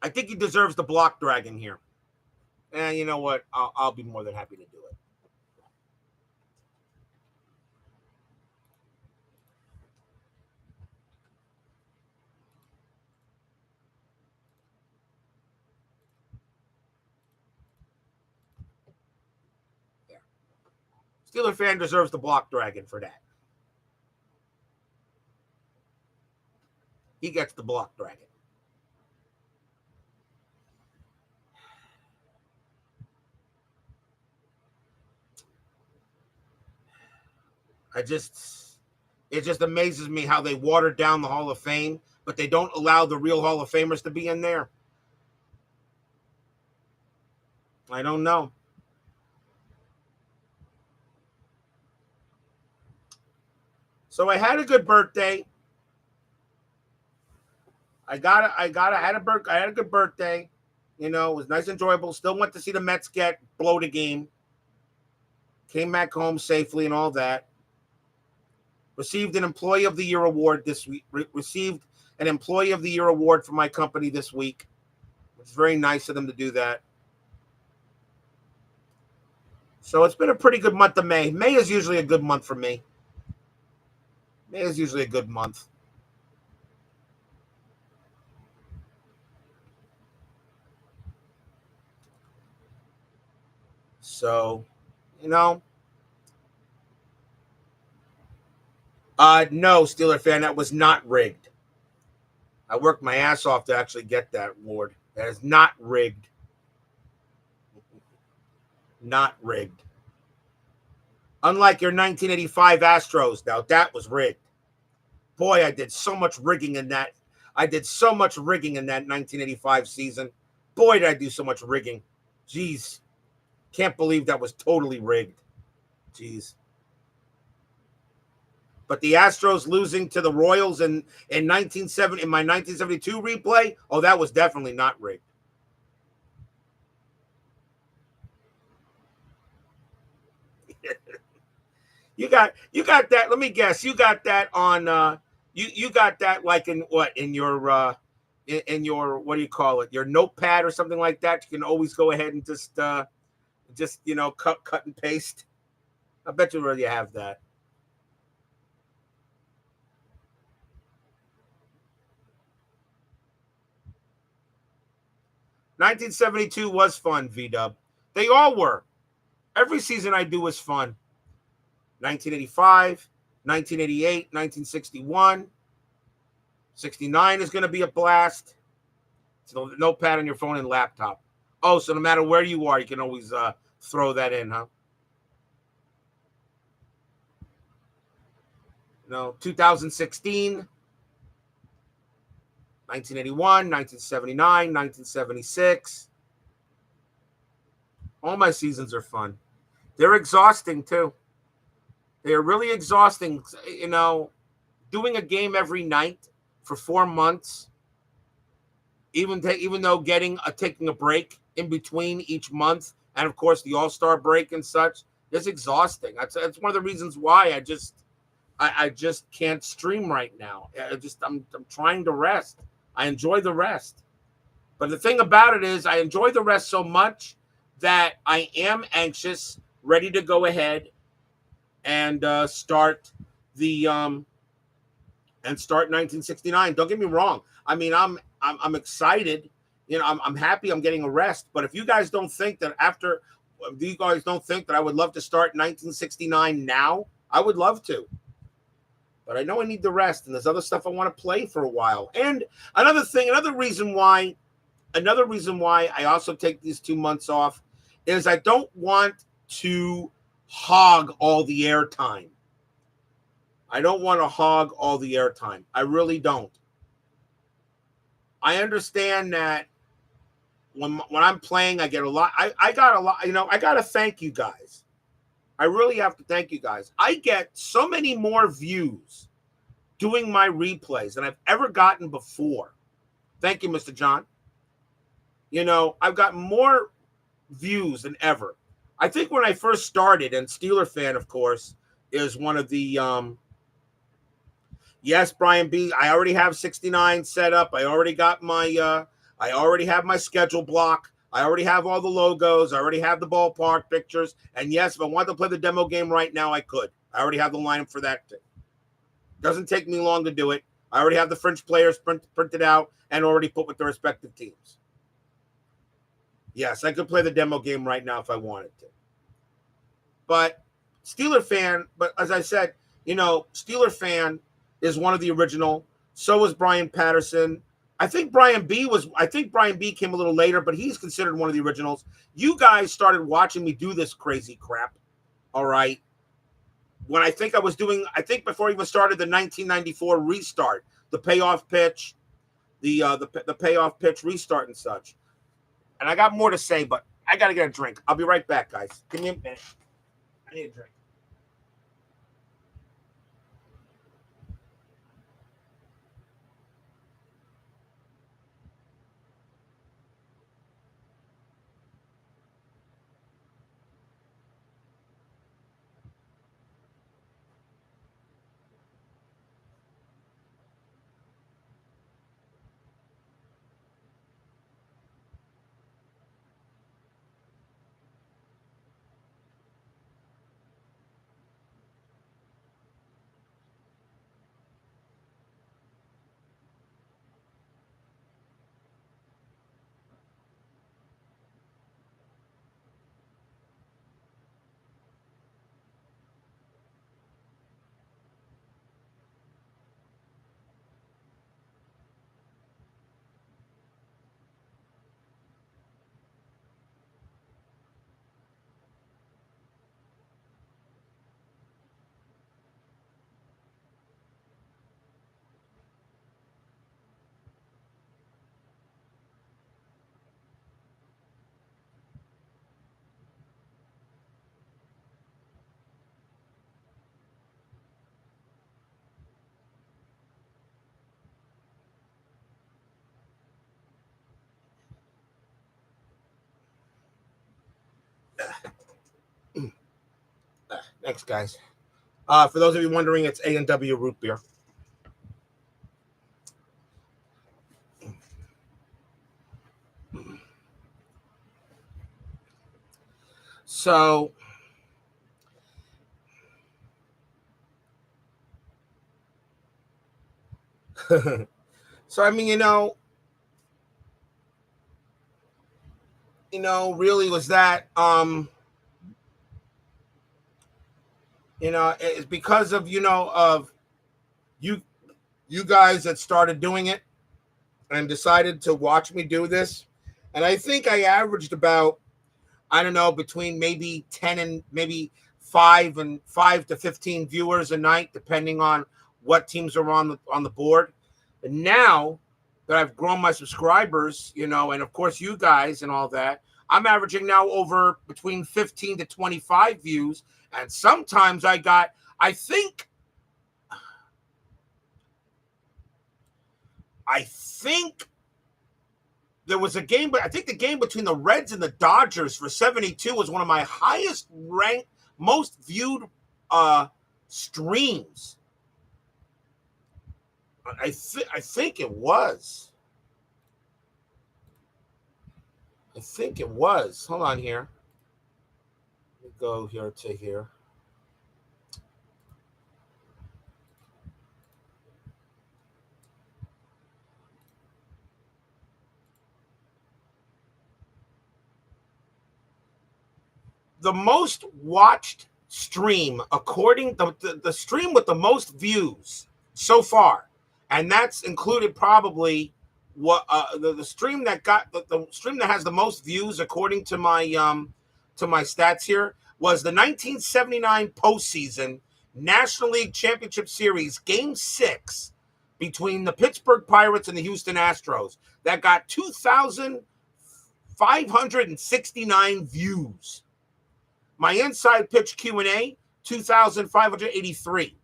Speaker 1: I think he deserves the block dragon here. And you know what? I'll be more than happy to do it. Yeah. Steeler fan deserves the block dragon for that. He gets the block dragon. It just amazes me how they watered down the Hall of Fame, but they don't allow the real Hall of Famers to be in there. I don't know. So I had a good birthday. I had a good birthday. You know, it was nice, enjoyable. Still went to see the Mets blow the game. Came back home safely and all that. Received an Employee of the Year award this week. Received an Employee of the Year award from my company this week. It's very nice of them to do that. So it's been a pretty good month of May. May is usually a good month for me. May is usually a good month. So, you know. No, Steeler fan, that was not rigged. I worked my ass off to actually get that award. That is not rigged. Not rigged. Unlike your 1985 Astros, now that was rigged. Boy, I did so much rigging in that. I did so much rigging in that 1985 season. Boy, did I do so much rigging. Jeez. Can't believe that was totally rigged. Jeez. But the Astros losing to the Royals in my 1972 replay, oh, that was definitely not rigged. You got that. Let me guess. You got that on you got that like in what in your what do you call it? Your notepad or something like that. You can always go ahead and just cut and paste. I bet you already have that. $1972 was fun, V-Dub. They all were. Every season I do was fun. 1985, 1988, 1961. 69 is going to be a blast. So notepad on your phone and laptop. Oh, so no matter where you are, you can always throw that in, huh? No, 2016, 1981, 1979, 1976. All my seasons are fun. They're exhausting, too. They're really exhausting. You know, doing a game every night for 4 months, even though taking a break in between each month, and, of course, the All-Star break and such, is exhausting. That's one of the reasons why I just can't stream right now. I'm trying to rest. I enjoy the rest. But the thing about it is I enjoy the rest so much that I am anxious, ready to go ahead and start 1969. Don't get me wrong. I mean, I'm excited. You know, I'm happy I'm getting a rest. But if you guys don't think that I would love to start 1969 now, I would love to. But I know I need the rest, and there's other stuff I want to play for a while. And another reason why I also take these 2 months off is I don't want to hog all the airtime. I don't want to hog all the airtime. I really don't. I understand that when I'm playing, I get a lot. I got a lot. I got to thank you guys. I really have to thank you guys. I get so many more views doing my replays than I've ever gotten before. Thank you, Mr. John. I've got more views than ever. I think when I first started, and Steeler fan, of course, is one of the yes, Brian B. I already have 69 set up. I already got my I already have my schedule block. I already have all the logos. I already have the ballpark pictures. And yes, if I wanted to play the demo game right now, I could. I already have the lineup for that thing. Doesn't take me long to do it. I already have the French players printed out and already put with their respective teams. Yes, I could play the demo game right now if I wanted to. But Steeler fan, but as I said, Steeler fan is one of the original. So was Brian Patterson. I think Brian B came a little later, but he's considered one of the originals. You guys started watching me do this crazy crap. All right. When I think before I even started the 1994 restart, the payoff pitch, the payoff pitch restart and such. And I got more to say, but I got to get a drink. I'll be right back, guys. Give me a minute. I need a drink. Thanks, guys. For those of you wondering, it's A&W root beer. So, I mean, really was that, it's because of, of you guys that started doing it and decided to watch me do this. And I think I averaged about, I don't know, between maybe 10 and maybe 5 to 15 viewers a night, depending on what teams are on the board. And now that I've grown my subscribers, and of course you guys and all that, I'm averaging now over between 15 to 25 views. And sometimes I think there was a game, but I think the game between the Reds and the Dodgers for 72 was one of my highest ranked, most viewed streams. I think it was. Hold on here. Let me go here to here. The most watched stream, according to the stream with the most views so far, and that's included probably what the stream that got the stream that has the most views according to my stats here was the 1979 postseason National League Championship Series Game 6 between the Pittsburgh Pirates and the Houston Astros that got 2,569 views. My Inside Pitch Q&A, 2,583.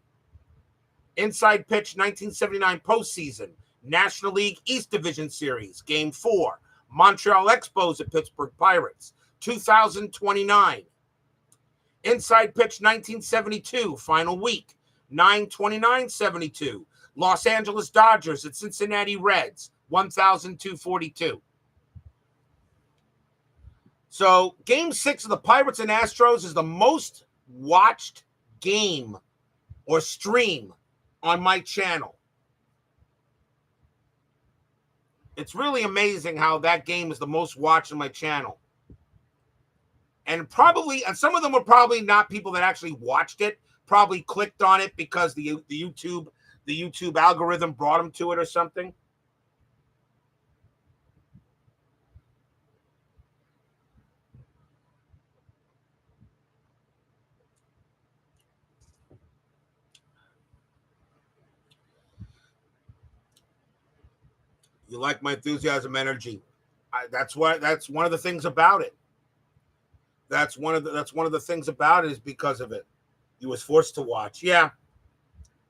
Speaker 1: Inside Pitch 1979 postseason, National League East Division Series, Game 4, Montreal Expos at Pittsburgh Pirates, 2,029. Inside Pitch 1972, final week, 9/29/72, Los Angeles Dodgers at Cincinnati Reds, 1,242. So Game 6 of the Pirates and Astros is the most watched game or stream on my channel. It's really amazing how that game is the most watched on my channel. And some of them were probably not people that actually watched it, probably clicked on it because the YouTube algorithm brought them to it or something. You like my enthusiasm, energy. That's one of the things about it. That's one of the things about it is because of it. You was forced to watch. Yeah.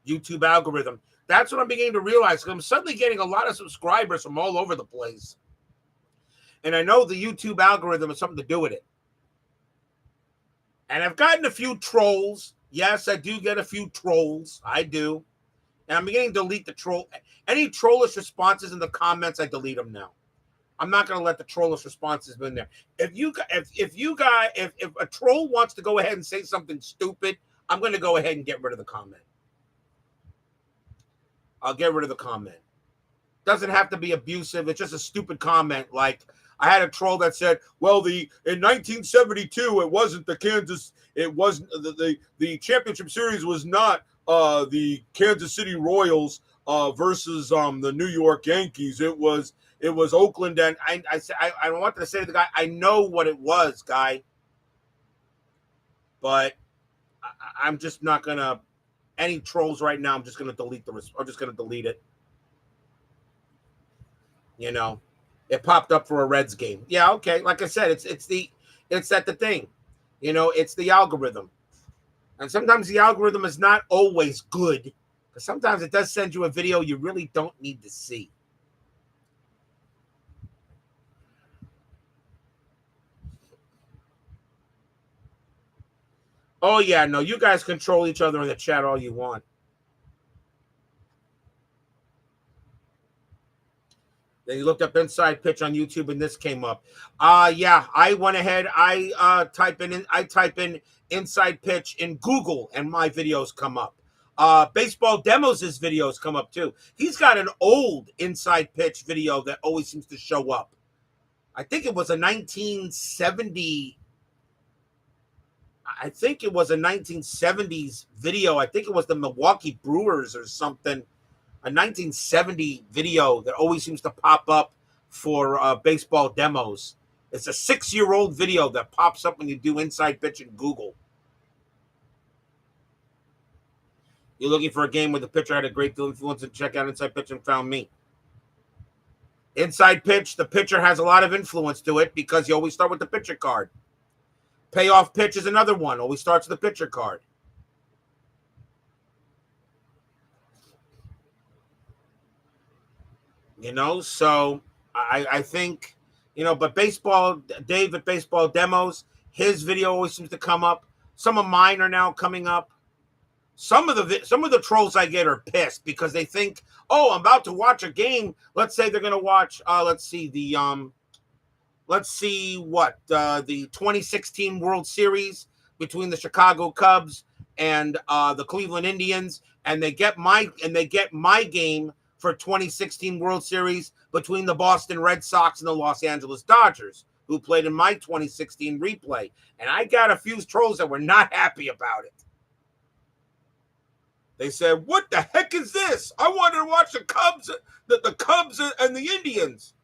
Speaker 1: YouTube algorithm. That's what I'm beginning to realize. I'm suddenly getting a lot of subscribers from all over the place. And I know the YouTube algorithm has something to do with it. And I've gotten a few trolls. Yes, I do get a few trolls. I do. And I'm beginning to delete the troll. Any trollish responses in the comments, I delete them now. I'm not going to let the trollish responses be in there. If a troll wants to go ahead and say something stupid, I'm going to go ahead and get rid of the comment. I'll get rid of the comment. Doesn't have to be abusive. It's just a stupid comment. Like I had a troll that said, "Well, in 1972, it wasn't the championship series was not the Kansas City Royals versus the New York Yankees. It was Oakland." And I wanted to say to the guy, I know what it was, guy, but I'm just not gonna. Any trolls right now, I'm just gonna delete it. You know, it popped up for a Reds game. Yeah, okay. Like I said, it's the thing. You know, it's the algorithm, and sometimes the algorithm is not always good. Because sometimes it does send you a video you really don't need to see. Oh yeah, no, you guys control each other in the chat all you want. Then you looked up Inside Pitch on YouTube and this came up. Yeah, I went ahead. I type in Inside Pitch in Google and my videos come up. Baseball Demos' videos come up too. He's got an old Inside Pitch video that always seems to show up. I think it was a 1970. I think it was a 1970s video. I think it was the Milwaukee Brewers or something. A 1970 video that always seems to pop up for Baseball Demos. It's a 6-year-old video that pops up when you do Inside Pitch in Google. You're looking for a game where the pitcher had a great deal of influence, and check out Inside Pitch and found me. Inside Pitch, the pitcher has a lot of influence to it because you always start with the pitcher card. Payoff Pitch is another one. Always starts with the pitcher card. You know, so I think, you know, but Dave at Baseball Demos, his video always seems to come up. Some of mine are now coming up. Some of the trolls I get are pissed because they think, oh, I'm about to watch a game. Let's say they're gonna watch. Let's see the 2016 World Series between the Chicago Cubs and the Cleveland Indians, and they get my game for 2016 World Series between the Boston Red Sox and the Los Angeles Dodgers, who played in my 2016 replay. And I got a few trolls that were not happy about it. They said, "What the heck is this? I wanted to watch the Cubs and the Indians."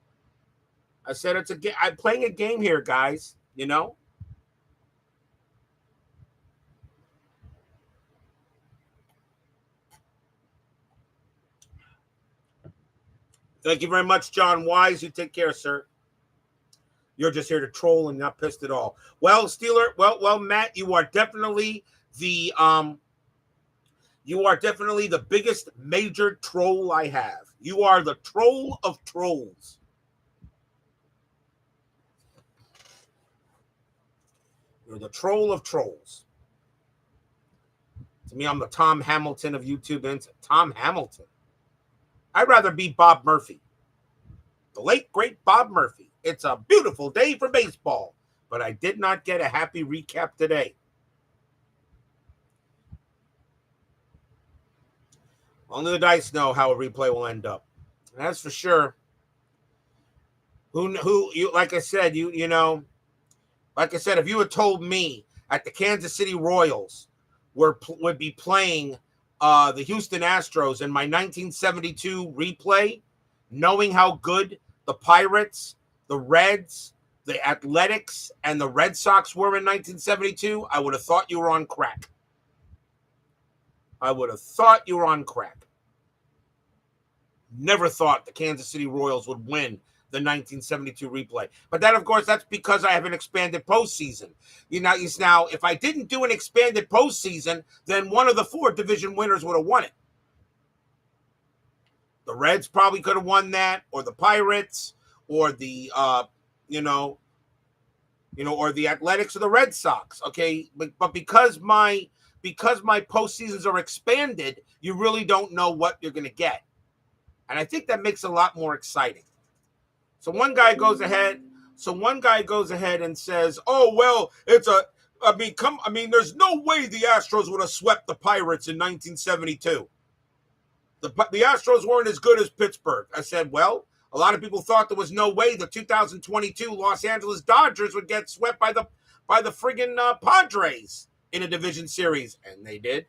Speaker 1: I said, "It's a game. I'm playing a game here, guys. You know." Thank you very much, John Wise. You take care, sir. You're just here to troll and not pissed at all. Well, Steeler, well, Matt, you are definitely the biggest major troll I have. You are the troll of trolls. You're the troll of trolls. To me, I'm the Tom Hamilton of YouTube. And Tom Hamilton. I'd rather be Bob Murphy. The late, great Bob Murphy. It's a beautiful day for baseball, but I did not get a happy recap today. Only the dice know how a replay will end up. And that's for sure. Like I said, like I said, if you had told me at the Kansas City Royals would be playing the Houston Astros in my 1972 replay, knowing how good the Pirates, the Reds, the Athletics, and the Red Sox were in 1972, I would have thought you were on crack. Never thought the Kansas City Royals would win the 1972 replay. But that, of course, that's because I have an expanded postseason. Now, if I didn't do an expanded postseason, then one of the 4 division winners would have won it. The Reds probably could have won that, or the Pirates, or the or the Athletics or the Red Sox. Okay, but because my postseasons are expanded, you really don't know what you're going to get, and I think that makes it a lot more exciting. So one guy goes ahead and says, "Oh well, there's no way the Astros would have swept the Pirates in 1972. The Astros weren't as good as Pittsburgh." I said, well, a lot of people thought there was no way the 2022 Los Angeles Dodgers would get swept by the friggin' Padres in a division series, and they did.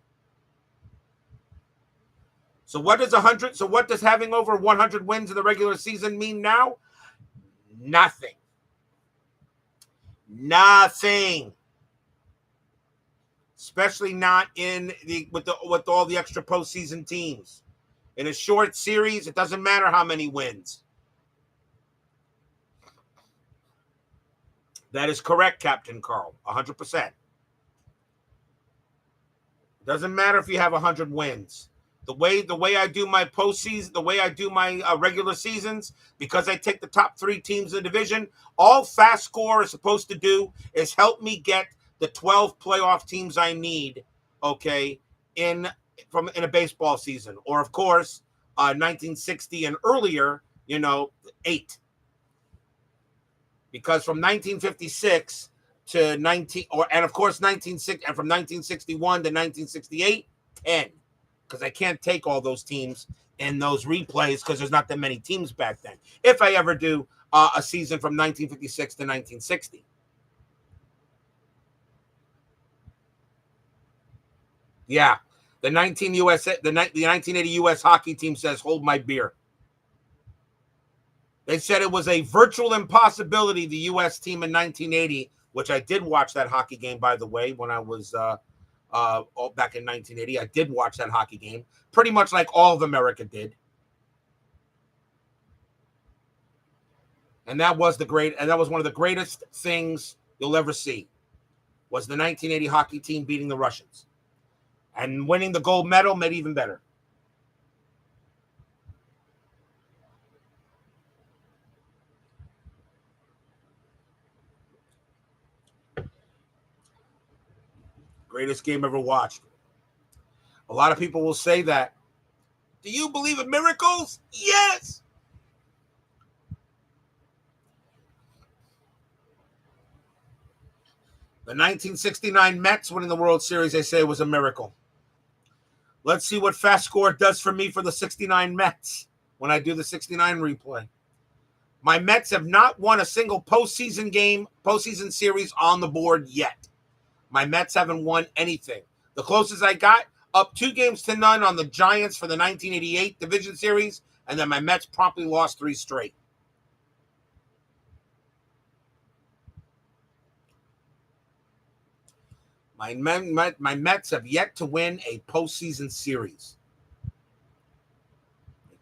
Speaker 1: So what does having over 100 wins in the regular season mean now? Nothing. Especially not with all the extra postseason teams. In a short series, it doesn't matter how many wins. That is correct, Captain Carl. 100%. Doesn't matter if you have 100 wins. The way I do my postseason, the way I do my regular seasons, because I take the top 3 teams in the division, all FastScore is supposed to do is help me get the 12 playoff teams I need, okay, in a baseball season. Or, of course, 1960 and earlier, 8. Because from 1956 to and of course 1960, and from 1961 to 1968, 10. Because I can't take all those teams in those replays because there's not that many teams back then. If I ever do a season from 1956 to 1960. Yeah. The 1980 U.S. hockey team says, hold my beer. They said it was a virtual impossibility, the U.S. team in 1980, which I did watch that hockey game, by the way, when I was back in 1980. I did watch that hockey game, pretty much like all of America did. And that was one of the greatest things you'll ever see, was the 1980 hockey team beating the Russians. And winning the gold medal made it even better. Greatest game ever watched. A lot of people will say that. Do you believe in miracles? Yes. The 1969 Mets winning the World Series, they say, was a miracle. Let's see what FastScore does for me for the 69 Mets when I do the 69 replay. My Mets have not won a single postseason series on the board yet. My Mets haven't won anything. The closest I got, up 2-0 on the Giants for the 1988 division series, and then my Mets promptly lost 3 straight. My Mets have yet to win a postseason series.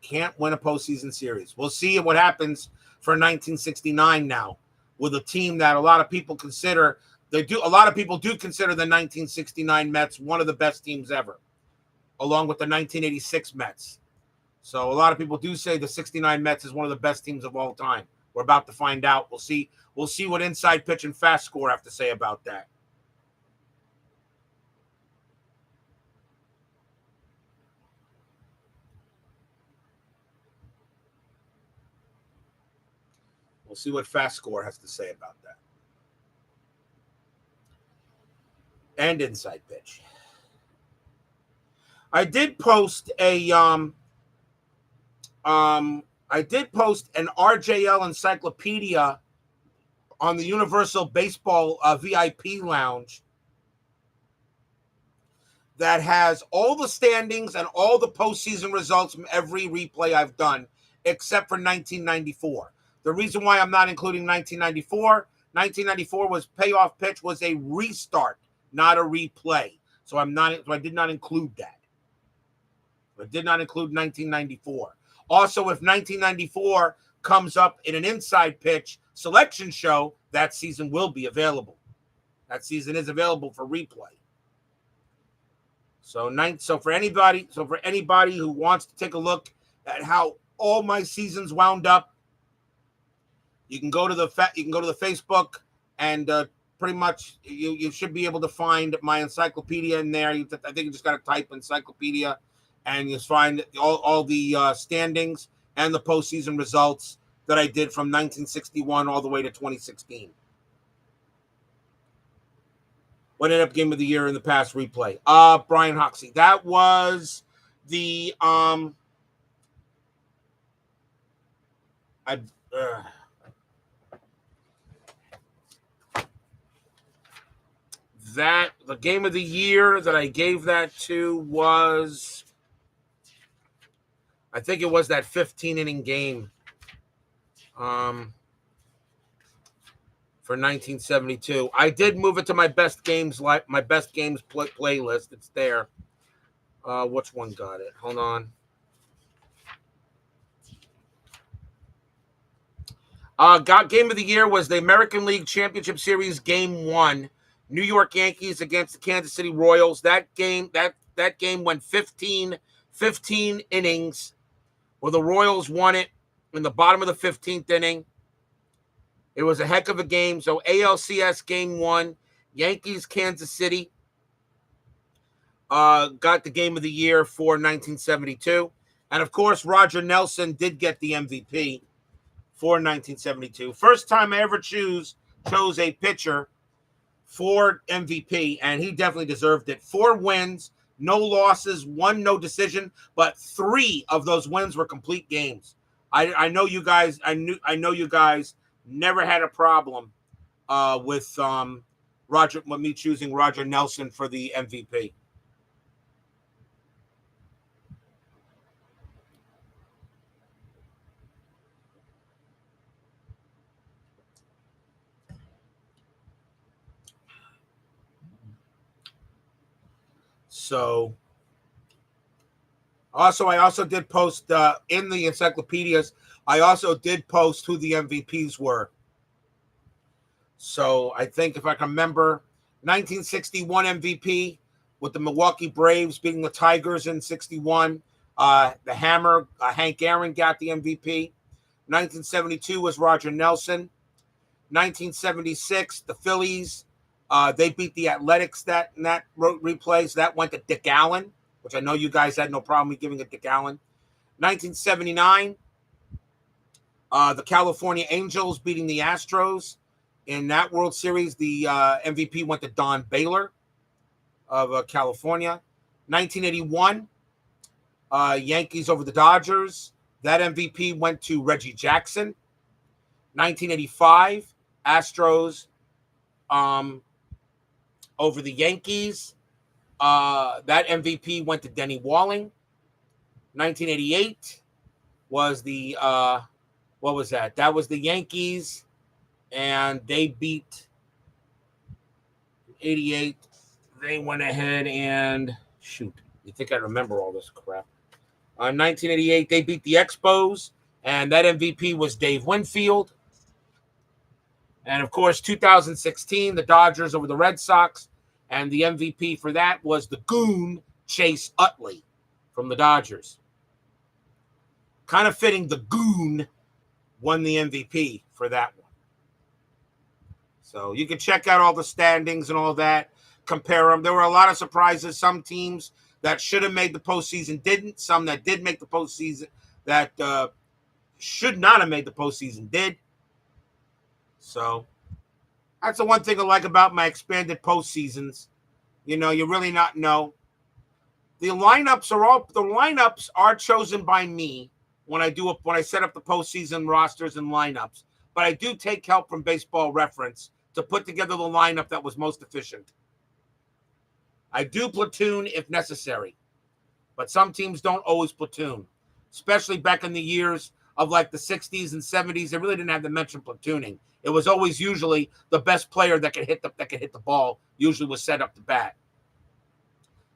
Speaker 1: Can't win a postseason series. We'll see what happens for 1969 now with a team that a lot of people consider a lot of people do consider the 1969 Mets one of the best teams ever, along with the 1986 Mets. So a lot of people do say the 69 Mets is one of the best teams of all time. We're about to find out. We'll see what Inside Pitch and Fast Score have to say about that. We'll see what Fast Score has to say about that. And Inside Pitch. I did post an RJL encyclopedia on the Universal Baseball VIP lounge that has all the standings and all the postseason results from every replay I've done, except for 1994. The reason why I'm not including 1994 was payoff pitch was a restart, not a replay. So I did not include that. I did not include 1994. Also, if 1994 comes up in an Inside Pitch selection show, that season will be available. That season is available for replay. So for anybody who wants to take a look at how all my seasons wound up, you can go to the Facebook and pretty much you should be able to find my encyclopedia in there. I think you just got to type encyclopedia, and you'll find all the standings and the postseason results that I did from 1961 all the way to 2016. What ended up game of the year in the past replay? Brian Hoxie. That was the the game of the year that I gave that to was, I think it was that 15-inning game for 1972. I did move it to my best games playlist. It's there. Which one got it? Hold on. Game of the year was the American League Championship Series Game 1. New York Yankees against the Kansas City Royals. That game went 15 innings, where the Royals won it in the bottom of the 15th inning. It was a heck of a game. So ALCS Game 1, Yankees, Kansas City, got the game of the year for 1972. And, of course, Roger Nelson did get the MVP for 1972. First time I ever chose a pitcher for MVP, and he definitely deserved it. 4 wins, no losses, 1 no decision, but 3 of those wins were complete games. I know you guys. I know you guys never had a problem with me choosing Roger Nelson for the MVP. So, I also did post in the encyclopedias. I also did post who the MVPs were. So I think if I can remember, 1961 MVP with the Milwaukee Braves beating the Tigers in 61. The Hammer, Hank Aaron got the MVP. 1972 was Roger Nelson. 1976, the Phillies. They beat the Athletics that replay. So that went to Dick Allen, which I know you guys had no problem with giving it Dick Allen. 1979, the California Angels beating the Astros. In that World Series, the MVP went to Don Baylor of California. 1981, Yankees over the Dodgers. That MVP went to Reggie Jackson. 1985, Astros over the Yankees. That MVP went to Denny Walling. 1988 was the what was that? That was the Yankees, and they beat 88. They went ahead and shoot. You think I remember all this crap? In 1988, they beat the Expos, and that MVP was Dave Winfield. And of course, 2016, the Dodgers over the Red Sox, and the MVP for that was the Goon Chase Utley from the Dodgers. Kind of fitting, the Goon won the MVP for that one. So you can check out all the standings and all that, compare them. There were a lot of surprises. Some teams that should have made the postseason didn't. Some that did make the postseason that should not have made the postseason did. So that's the one thing I like about my expanded postseasons. You know, you really not know. The lineups are chosen by me when I set up the postseason rosters and lineups. But I do take help from Baseball Reference to put together the lineup that was most efficient. I do platoon if necessary, but some teams don't always platoon, especially back in the years of like the 60s and 70s. They really didn't have to mention platooning. It was always usually the best player that could hit the ball usually was set up to bat.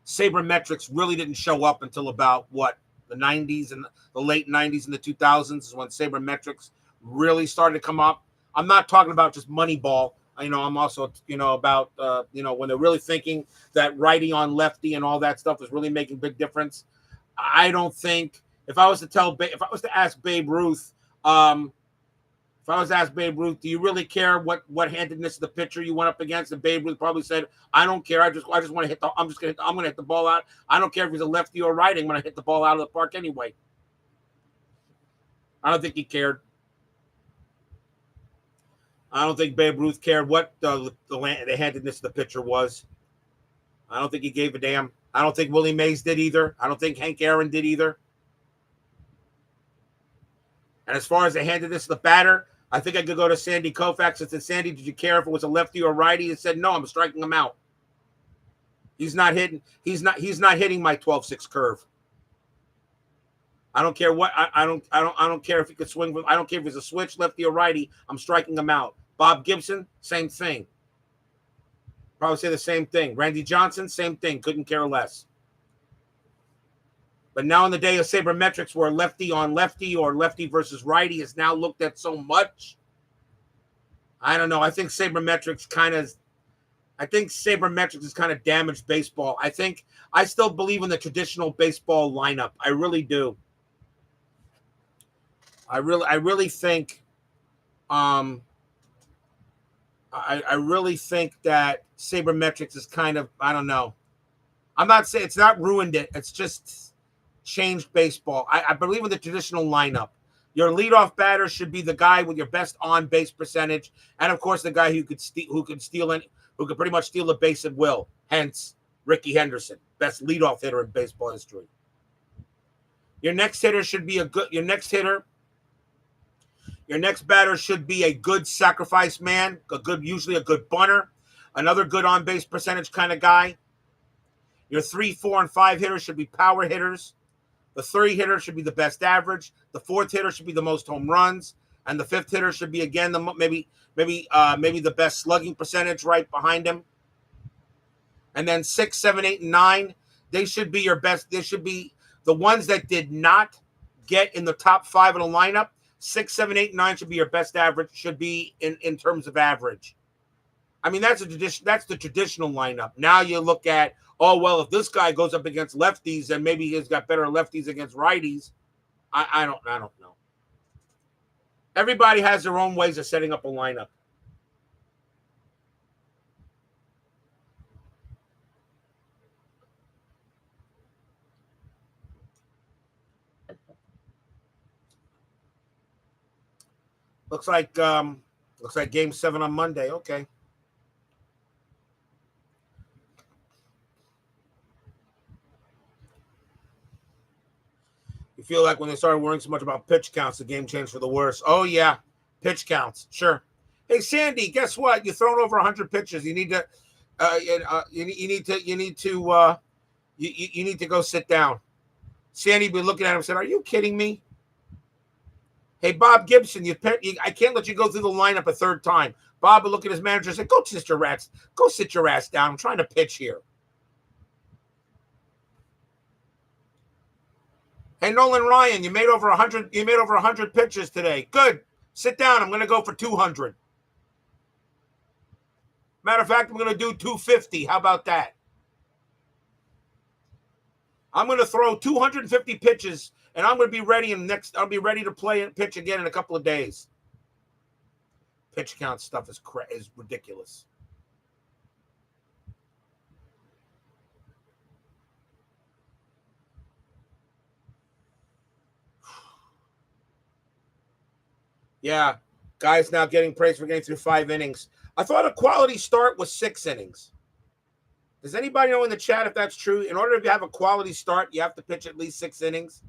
Speaker 1: Sabermetrics really didn't show up until about the 90s and the late 90s and the 2000s is when sabermetrics really started to come up. I'm not talking about just Moneyball. I'm also, about, when they're really thinking that righty on lefty and all that stuff is really making a big difference. I don't think if I was to ask Babe Ruth, do you really care what handedness of the pitcher you went up against? And Babe Ruth probably said, I don't care. I just want to hit I'm going to hit the ball out. I don't care if he's a lefty or righty. I'm going to hit the ball out of the park anyway. I don't think he cared. I don't think Babe Ruth cared what the handedness of the pitcher was. I don't think he gave a damn. I don't think Willie Mays did either. I don't think Hank Aaron did either. And as far as the handedness of the batter, I think I could go to Sandy Koufax and said, Sandy, did you care if it was a lefty or righty? He said, no, I'm striking him out. He's not hitting my 12-6 curve. I don't care what I don't care if he could swing. I don't care if it's a switch, lefty or righty. I'm striking him out. Bob Gibson, same thing. Probably say the same thing. Randy Johnson, same thing. Couldn't care less. But now in the day of sabermetrics, where lefty on lefty or lefty versus righty is now looked at so much, I don't know. I think sabermetrics has kind of damaged baseball. I still believe in the traditional baseball lineup. I really do. I really think I really think that sabermetrics is kind of, I don't know. I'm not saying it's not ruined it. It's just changed baseball. I believe in the traditional lineup. Your leadoff batter should be the guy with your best on-base percentage, and of course the guy who could pretty much steal a base at will. Hence, Rickey Henderson, best leadoff hitter in baseball history. Your next batter should be a good sacrifice man, usually a good bunter, another good on-base percentage kind of guy. Your 3, 4, and 5 hitters should be power hitters. The 3 hitter should be the best average. The 4th hitter should be the most home runs, and the 5th hitter should be again maybe the best slugging percentage right behind him. And then 6, 7, 8, and 9, they should be your best. They should be the ones that did not get in the top 5 of the lineup. 6, 7, 8, 9 should be your best average. Should be in terms of average. I mean, that's the traditional lineup. Now you look at, if this guy goes up against lefties, and maybe he's got better lefties against righties. I don't know. Everybody has their own ways of setting up a lineup. Looks like Game 7 on Monday. Okay. You feel like when they started worrying so much about pitch counts, the game changed for the worse. Oh yeah, pitch counts. Sure. Hey Sandy, guess what? You've thrown over 100 pitches. You need to, you need to go sit down. Sandy be looking at him and said, "Are you kidding me?" Hey Bob Gibson, I can't let you go through the lineup a third time. Bob would look at his manager and say, "Go sit your ass down. I'm trying to pitch here." Hey, Nolan Ryan, you made over 100. You made over 100 pitches today. Good. Sit down. I'm going to go for 200. Matter of fact, I'm going to do 250. How about that? I'm going to throw 250 pitches, and I'm going to be ready I'll be ready to play and pitch again in a couple of days. Pitch count stuff is ridiculous. Yeah, guys now getting praise for getting through 5 innings. I thought a quality start was 6 innings. Does anybody know in the chat if that's true? In order to have a quality start, you have to pitch at least 6 innings,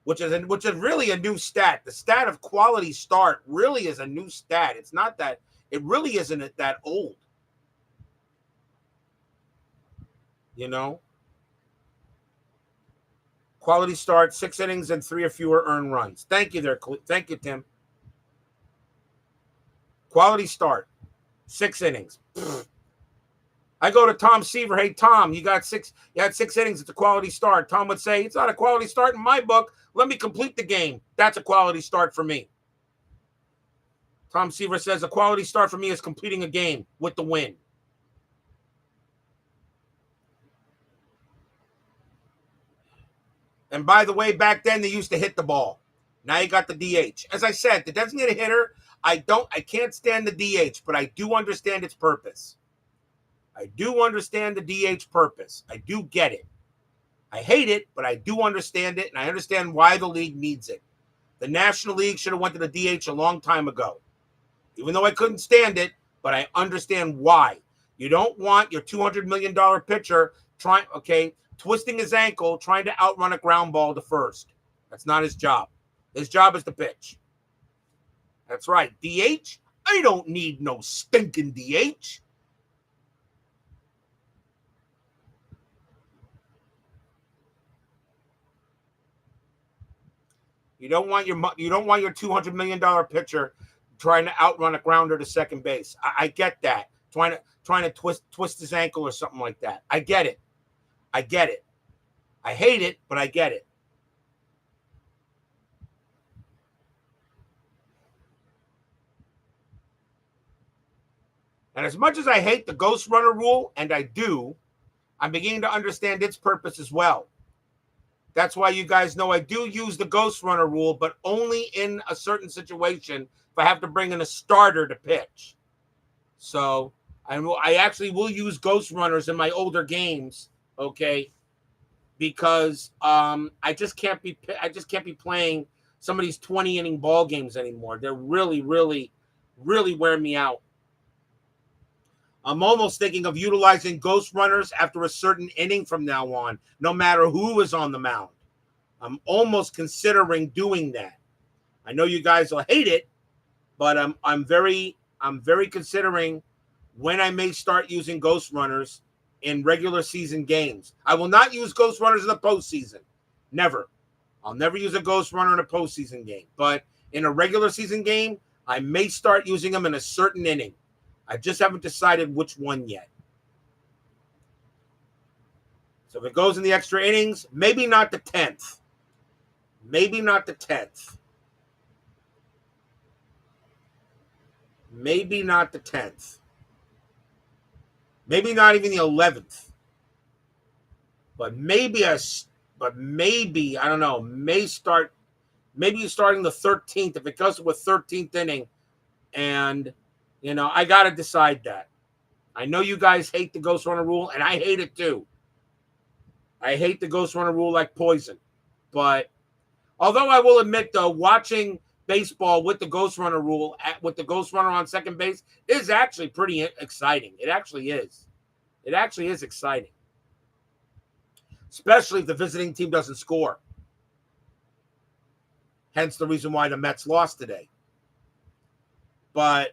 Speaker 1: which is really a new stat. The stat of quality start really is a new stat. It's not that it really isn't that old. You know, quality start, 6 innings and 3 or fewer earned runs. Thank you there. Thank you, Tim. Quality start, 6 innings. I go to Tom Seaver. Hey, Tom, you had 6 innings. It's a quality start. Tom would say, it's not a quality start in my book. Let me complete the game. That's a quality start for me. Tom Seaver says a quality start for me is completing a game with the win. And by the way, back then they used to hit the ball. Now you got the DH. As I said, the designated hitter, I can't stand the DH, but I do understand its purpose. I do understand the DH purpose. I do get it. I hate it, but I do understand it, and I understand why the league needs it. The National League should have went to the DH a long time ago. Even though I couldn't stand it, but I understand why. You don't want your $200 million pitcher twisting his ankle, trying to outrun a ground ball to first. That's not his job. His job is to pitch. That's right. DH? I don't need no stinking DH. You don't want your $200 million pitcher trying to outrun a grounder to second base. I get that. Trying to twist his ankle or something like that. I get it. I hate it, but I get it. And as much as I hate the ghost runner rule, and I do, I'm beginning to understand its purpose as well. That's why you guys know I do use the ghost runner rule, but only in a certain situation if I have to bring in a starter to pitch. So I actually will use ghost runners in my older games, okay? Because I just can't be playing some of these 20-inning ball games anymore. They're really, really, really wearing me out. I'm almost thinking of utilizing ghost runners after a certain inning from now on, no matter who is on the mound. I'm almost considering doing that. I know you guys will hate it, but I'm very considering when I may start using ghost runners in regular season games. I will not use ghost runners in the postseason. Never. I'll never use a ghost runner in a postseason game. But in a regular season game, I may start using them in a certain inning. I just haven't decided which one yet. So if it goes in the extra innings, maybe not the 10th. Maybe not the 10th. Maybe not the 10th. Maybe not even the 11th. But maybe I don't know, maybe starting the 13th if it goes to a 13th inning. And, I got to decide that. I know you guys hate the ghost runner rule, and I hate it too. I hate the ghost runner rule like poison. But although I will admit, though, watching baseball with the ghost runner rule, with the ghost runner on second base, is actually pretty exciting. It actually is. It actually is exciting. Especially if the visiting team doesn't score. Hence the reason why the Mets lost today. But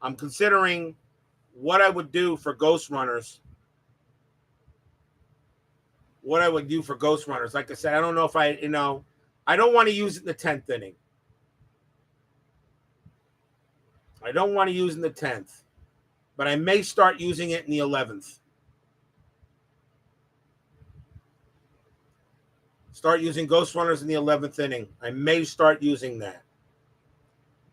Speaker 1: I'm considering what I would do for ghost runners. Like I said, I don't know if I don't want to use it in the 10th inning. I don't want to use it in the 10th. But I may start using it in the 11th. Start using ghost runners in the 11th inning. I may start using that.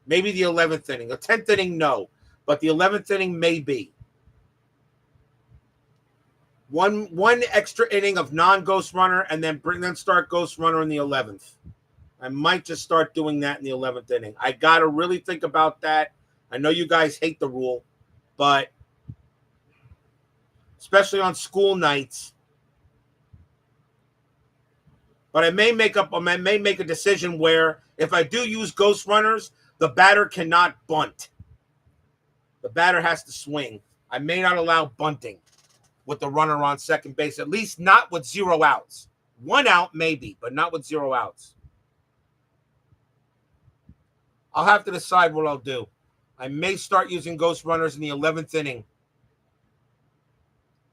Speaker 1: Maybe the 11th inning. The 10th inning, no. But the 11th inning, maybe. One extra inning of non-ghost runner, and then start ghost runner in the 11th. I might just start doing that in the 11th inning. I got to really think about that. I know you guys hate the rule, but especially on school nights. But I may make a decision where if I do use ghost runners, the batter cannot bunt. The batter has to swing. I may not allow bunting with the runner on second base, at least not with 0 outs. 1 out maybe, but not with 0 outs. I'll have to decide what I'll do. I may start using ghost runners in the 11th inning.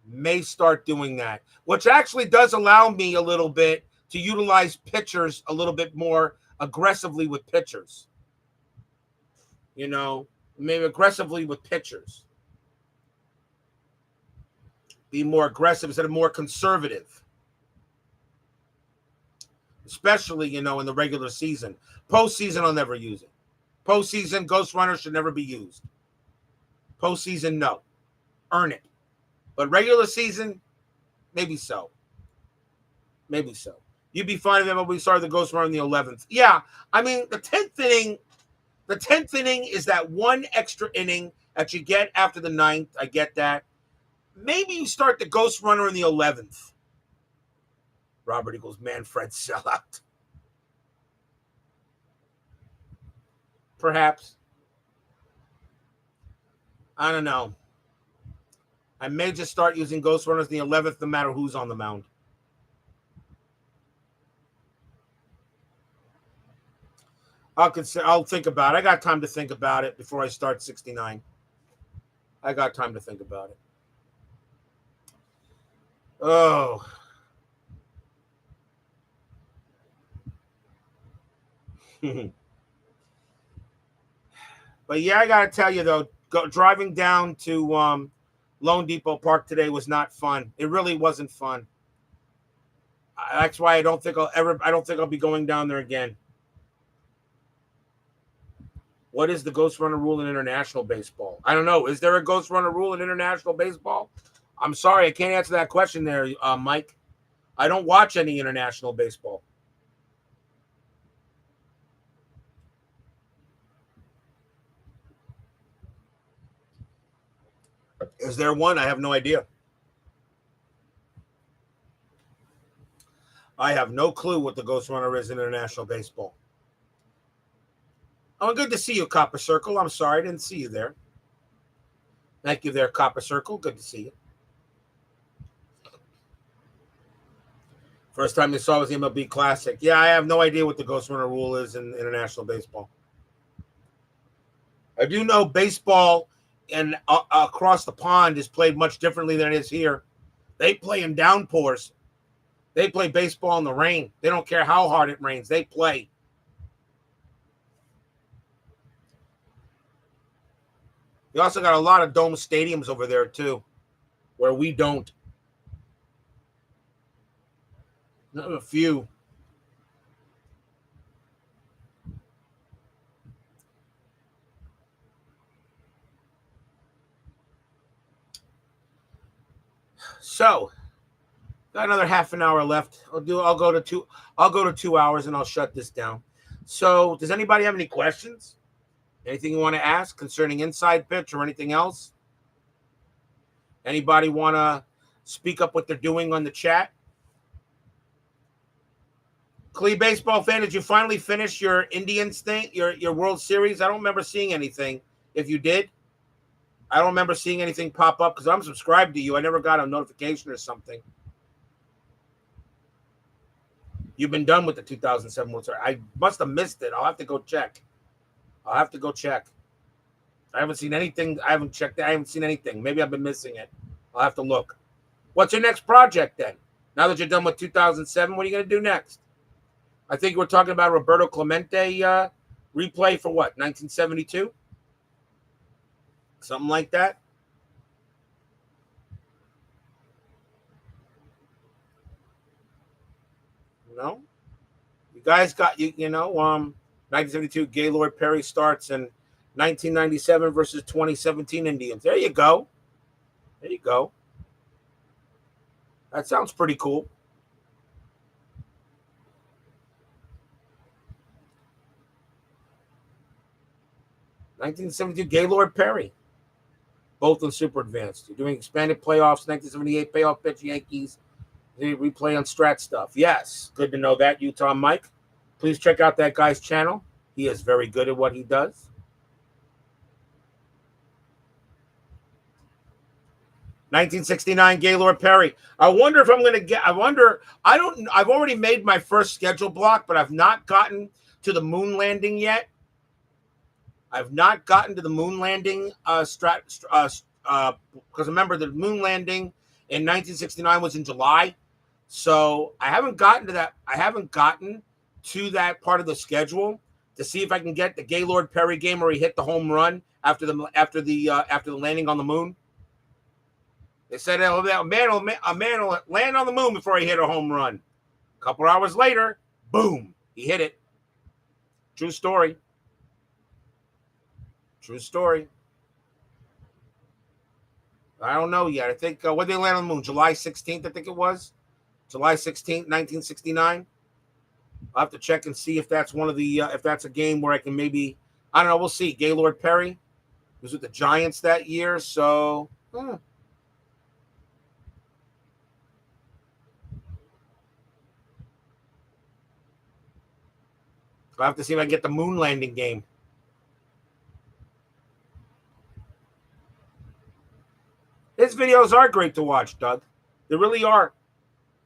Speaker 1: May start doing that, which actually does allow me a little bit to utilize pitchers a little bit more aggressively with pitchers. Maybe aggressively with pitchers. Be more aggressive instead of more conservative. Especially, in the regular season. Postseason, I'll never use it. Postseason, ghost runners should never be used. Postseason, no. Earn it. But regular season, maybe so. Maybe so. You'd be fine if we started the ghost runner in the 11th. Yeah, I mean, the 10th inning is that one extra inning that you get after the 9th. I get that. Maybe you start the ghost runner in the 11th. Robert Eagles, Manfred sellout. Perhaps. I don't know. I may just start using ghost runners in the 11th no matter who's on the mound. I'll think about it. I got time to think about it before I start 69. I got time to think about it. Oh. But yeah, I got to tell you, though, driving down to Lone Depot Park today was not fun. It really wasn't fun. That's why I don't think I'll be going down there again. What is the ghost runner rule in international baseball? I don't know. Is there a ghost runner rule in international baseball? I'm sorry, I can't answer that question there, Mike. I don't watch any international baseball. Is there one? I have no idea. I have no clue what the ghost runner is in international baseball. Oh, good to see you, Copper Circle. I'm sorry I didn't see you there. Thank you there, Copper Circle. Good to see you. First time you saw was the MLB Classic. Yeah, I have no idea what the ghost runner rule is in international baseball. I do know baseball and across the pond is played much differently than it is here. They play in downpours. They play baseball in the rain. They don't care how hard it rains. They play. You also got a lot of dome stadiums over there, too, where we don't. Not a few. So, got another half an hour left. I'll go to 2 hours and I'll shut this down. So, does anybody have any questions? Anything you want to ask concerning inside pitch or anything else? Anybody want to speak up what they're doing on the chat? Clee baseball fan, did you finally finish your Indians thing, your World Series? I don't remember seeing anything. If you did, I don't remember seeing anything pop up because I'm subscribed to you. I never got a notification or something. You've been done with the 2007 World Series. I must have missed it. I'll have to go check. I haven't seen anything. I haven't checked. I haven't seen anything. Maybe I've been missing it. I'll have to look. What's your next project then? Now that you're done with 2007, what are you going to do next? I think we're talking about Roberto Clemente replay for what, 1972? Something like that. You know, you guys got 1972 Gaylord Perry starts in 1997 versus 2017 Indians. There you go. There you go. That sounds pretty cool. (1972) Gaylord Perry, both in Super Advanced. You're doing expanded playoffs. 1978 payoff pitch Yankees. Replay on Strat stuff. Yes, good to know that, Utah Mike. Please check out that guy's channel. He is very good at what he does. 1969 Gaylord Perry. I wonder if I'm going to get. I don't. I've already made my first schedule block, but I've not gotten to the moon landing yet. I've not gotten to the moon landing because remember the moon landing in 1969 was in July, so I haven't gotten to that. I haven't gotten to that part of the schedule to see if I can get the Gaylord Perry game where he hit the home run after the landing on the moon. They said a man will land on the moon before he hit a home run. A couple hours later, boom, he hit it. True story. True story. I don't know yet. I think when did they land on the moon? July 16th, I think it was. July 16th, 1969. I'll have to check and see if that's one of the if that's a game where I can maybe, I don't know, we'll see. Gaylord Perry was with the Giants that year, so I'll have to see if I can get the moon landing game. His videos are great to watch, Doug. They really are.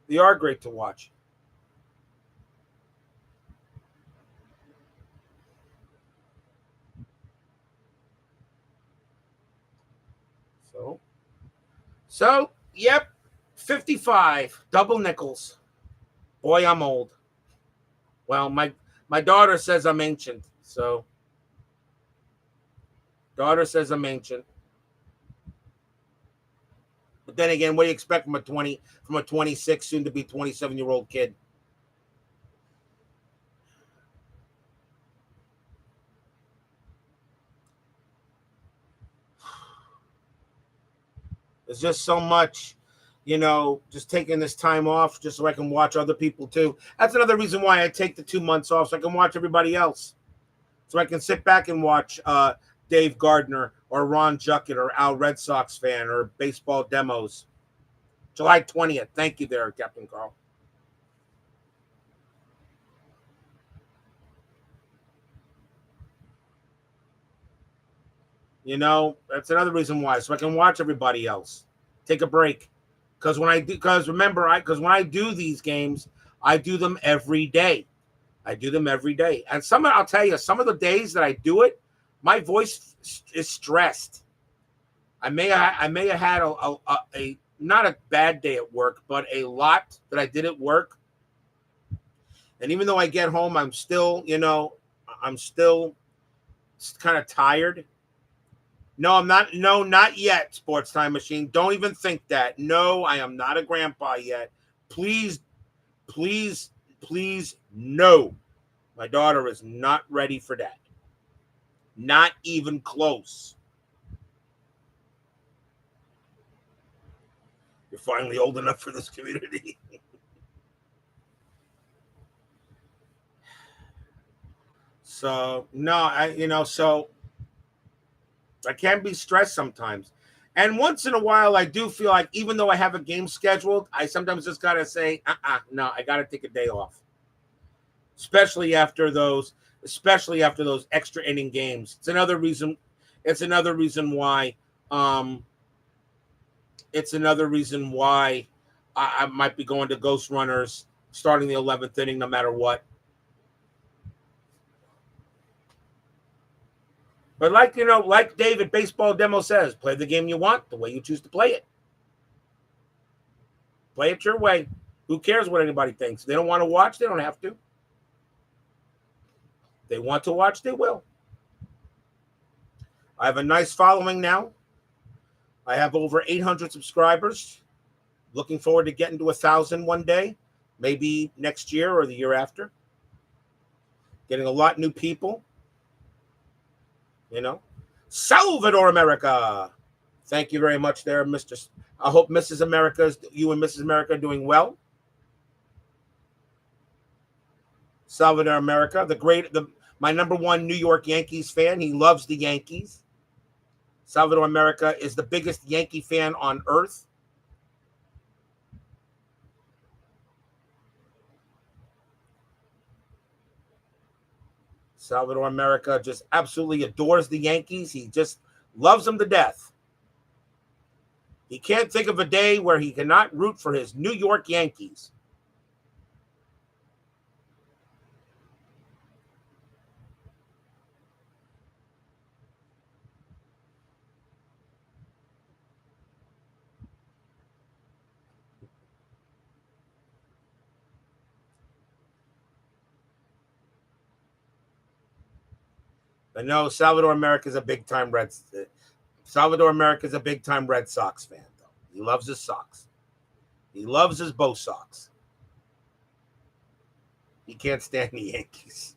Speaker 1: They are great to watch. So, yep, 55, double nickels. Boy, I'm old. Well, my daughter says I'm ancient, so daughter says I'm ancient. But then again, what do you expect from a 26, soon to be 27-year-old kid? There's just so much, just taking this time off just so I can watch other people too. That's another reason why I take the 2 months off, so I can watch everybody else. So I can sit back and watch Dave Gardner or Ron Juckett or Al Red Sox fan or baseball demos. July 20th. Thank you there, Captain Carl. That's another reason why. So I can watch everybody else. Take a break. Because when I do these games, I do them every day. And I'll tell you, some of the days that I do it, my voice is stressed. I may have had a not a bad day at work, but a lot that I did at work. And even though I get home, I'm still kind of tired. No, I'm not. No, not yet, Sports Time Machine. Don't even think that. No, I am not a grandpa yet. Please, please, please, no. My daughter is not ready for that. Not even close. You're finally old enough for this community. So, no, so I can be stressed sometimes. And once in a while, I do feel like even though I have a game scheduled, I sometimes just got to say, no, I got to take a day off. Especially after those extra inning games. It's another reason why I might be going to Ghost Runners starting the 11th inning no matter what. But like David Baseball Demo says, play the game you want the way you choose to play it. Play it your way. Who cares what anybody thinks? They don't want to watch, they don't have to. They want to watch, they will. I have a nice following now. I have over 800 subscribers. Looking forward to getting to 1,000 one day. maybe next year or the year after. Getting a lot new people, you know. Salvador America. Thank you very much there, Mr. I hope Mrs. America, you and Mrs. America are doing well. Salvador America, my number one New York Yankees fan. He loves the Yankees. Salvador America is the biggest Yankee fan on earth. Salvador America just absolutely adores the Yankees. He just loves them to death. He can't think of a day where he cannot root for his New York Yankees. But no, Salvador America is a big time Red Sox fan, though. He loves his Sox. He loves his Bo Sox. He can't stand the Yankees.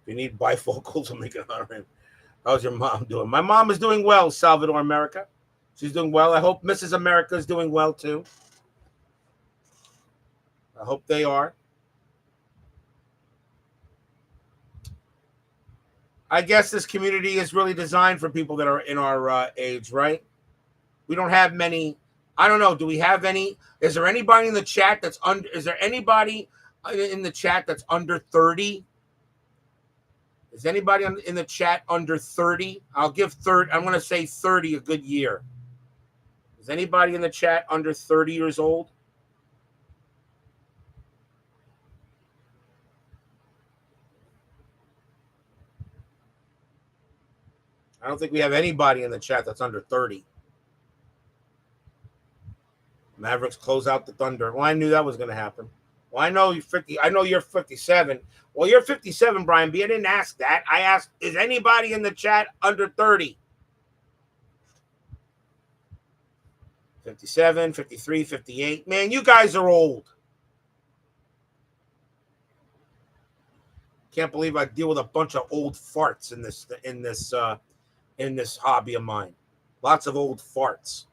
Speaker 1: If you need bifocals, I'll make it on him. How's your mom doing? My mom is doing well, Salvador America. She's doing well. I hope Mrs. America is doing well, too. I hope they are. I guess this community is really designed for people that are in our age, right? We don't have many. I don't know. Do we have any? Is there anybody in the chat that's under? Is there anybody in the chat that's under 30? Is anybody in the chat under 30? I'll give 30. I'm going to say 30 a good year. Is anybody in the chat under 30 years old? I don't think we have anybody in the chat that's under 30. Mavericks close out the Thunder. Well, I knew that was going to happen. Well, I know you're 50. I know you're 57. Well, you're 57, Brian B. I didn't ask that. I asked, is anybody in the chat under 30? 57, 53, 58. Man, you guys are old. Can't believe I deal with a bunch of old farts in this hobby of mine. Lots of old farts.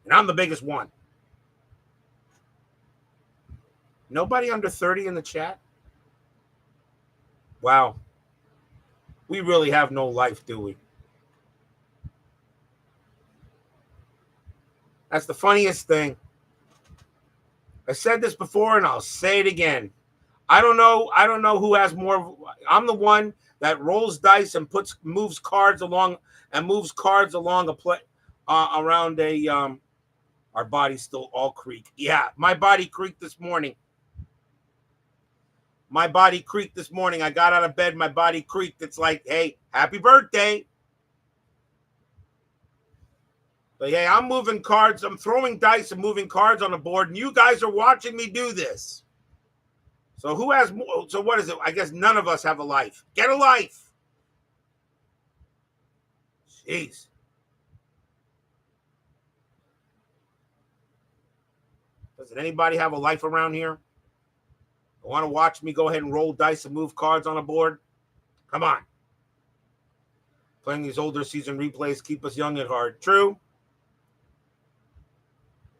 Speaker 1: And I'm the biggest one. Nobody under 30 in the chat? Wow. We really have no life, do we? That's the funniest thing. I said this before and I'll say it again. I don't know who has more. I'm the one that rolls dice and moves cards along a play around a our body's still all creak. Yeah, my body creaked this morning. I got out of bed, my body creaked. It's like, hey, happy birthday. But hey, I'm moving cards. I'm throwing dice and moving cards on the board, and you guys are watching me do this. So who has more? So what is it? I guess none of us have a life. Get a life. Jeez. Does anybody have a life around here? Want to watch me go ahead and roll dice and move cards on a board? Come on. Playing these older season replays keep us young at heart. True.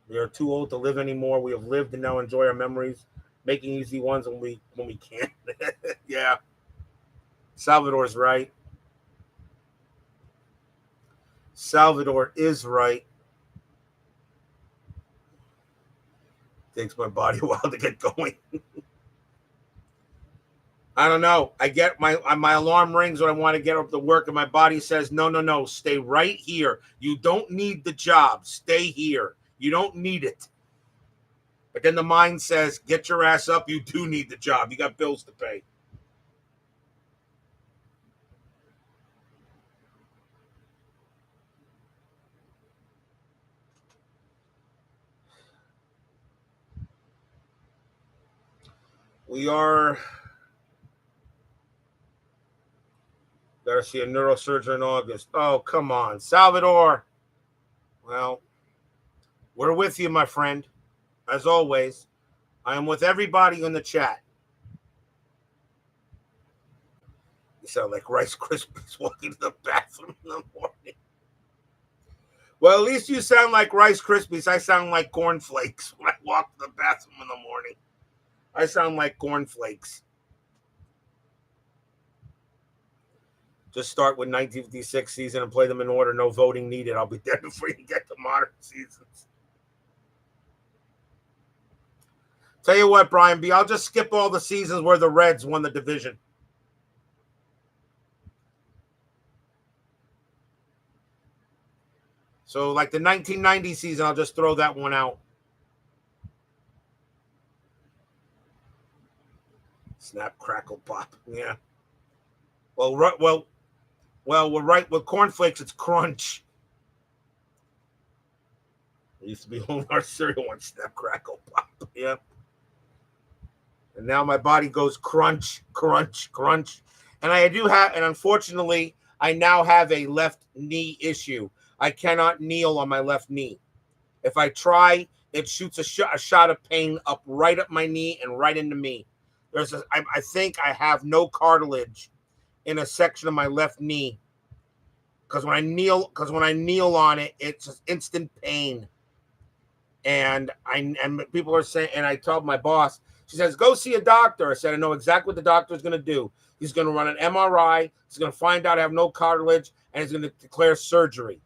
Speaker 1: We are too old to live anymore. We have lived and now enjoy our memories, making easy ones when we can. Yeah. Salvador's right. Salvador is right. Takes my body a while to get going. I don't know. I get my alarm rings when I want to get up to work, and my body says, no, stay right here. You don't need the job. Stay here. You don't need it. But then the mind says, get your ass up. You do need the job. You got bills to pay. We are got Gotta see a neurosurgeon in August. Oh, come on. Salvador. Well, we're with you, my friend. As always, I am with everybody in the chat. You sound like Rice Krispies walking to the bathroom in the morning. Well, at least you sound like Rice Krispies. I sound like cornflakes when I walk to the bathroom in the morning. I sound like cornflakes. Just start with 1956 season and play them in order. No voting needed. I'll be there before you get to modern seasons. Tell you what, Brian B., I'll just skip all the seasons where the Reds won the division. So, like the 1990 season, I'll just throw that one out. Snap, crackle, pop. Yeah. Well, we're right with cornflakes. It's crunch. It used to be our cereal one. Snap, crackle, pop. Yeah. And now my body goes crunch, crunch, crunch. And unfortunately, I now have a left knee issue. I cannot kneel on my left knee. If I try, it shoots a shot of pain right up my knee and right into me. I think I have no cartilage in a section of my left knee because when I kneel on it, it's just instant pain. And people are saying, and I told my boss, she says, go see a doctor. I said, I know exactly what the doctor is going to do. He's going to run an MRI. He's going to find out I have no cartilage, and he's going to declare surgery.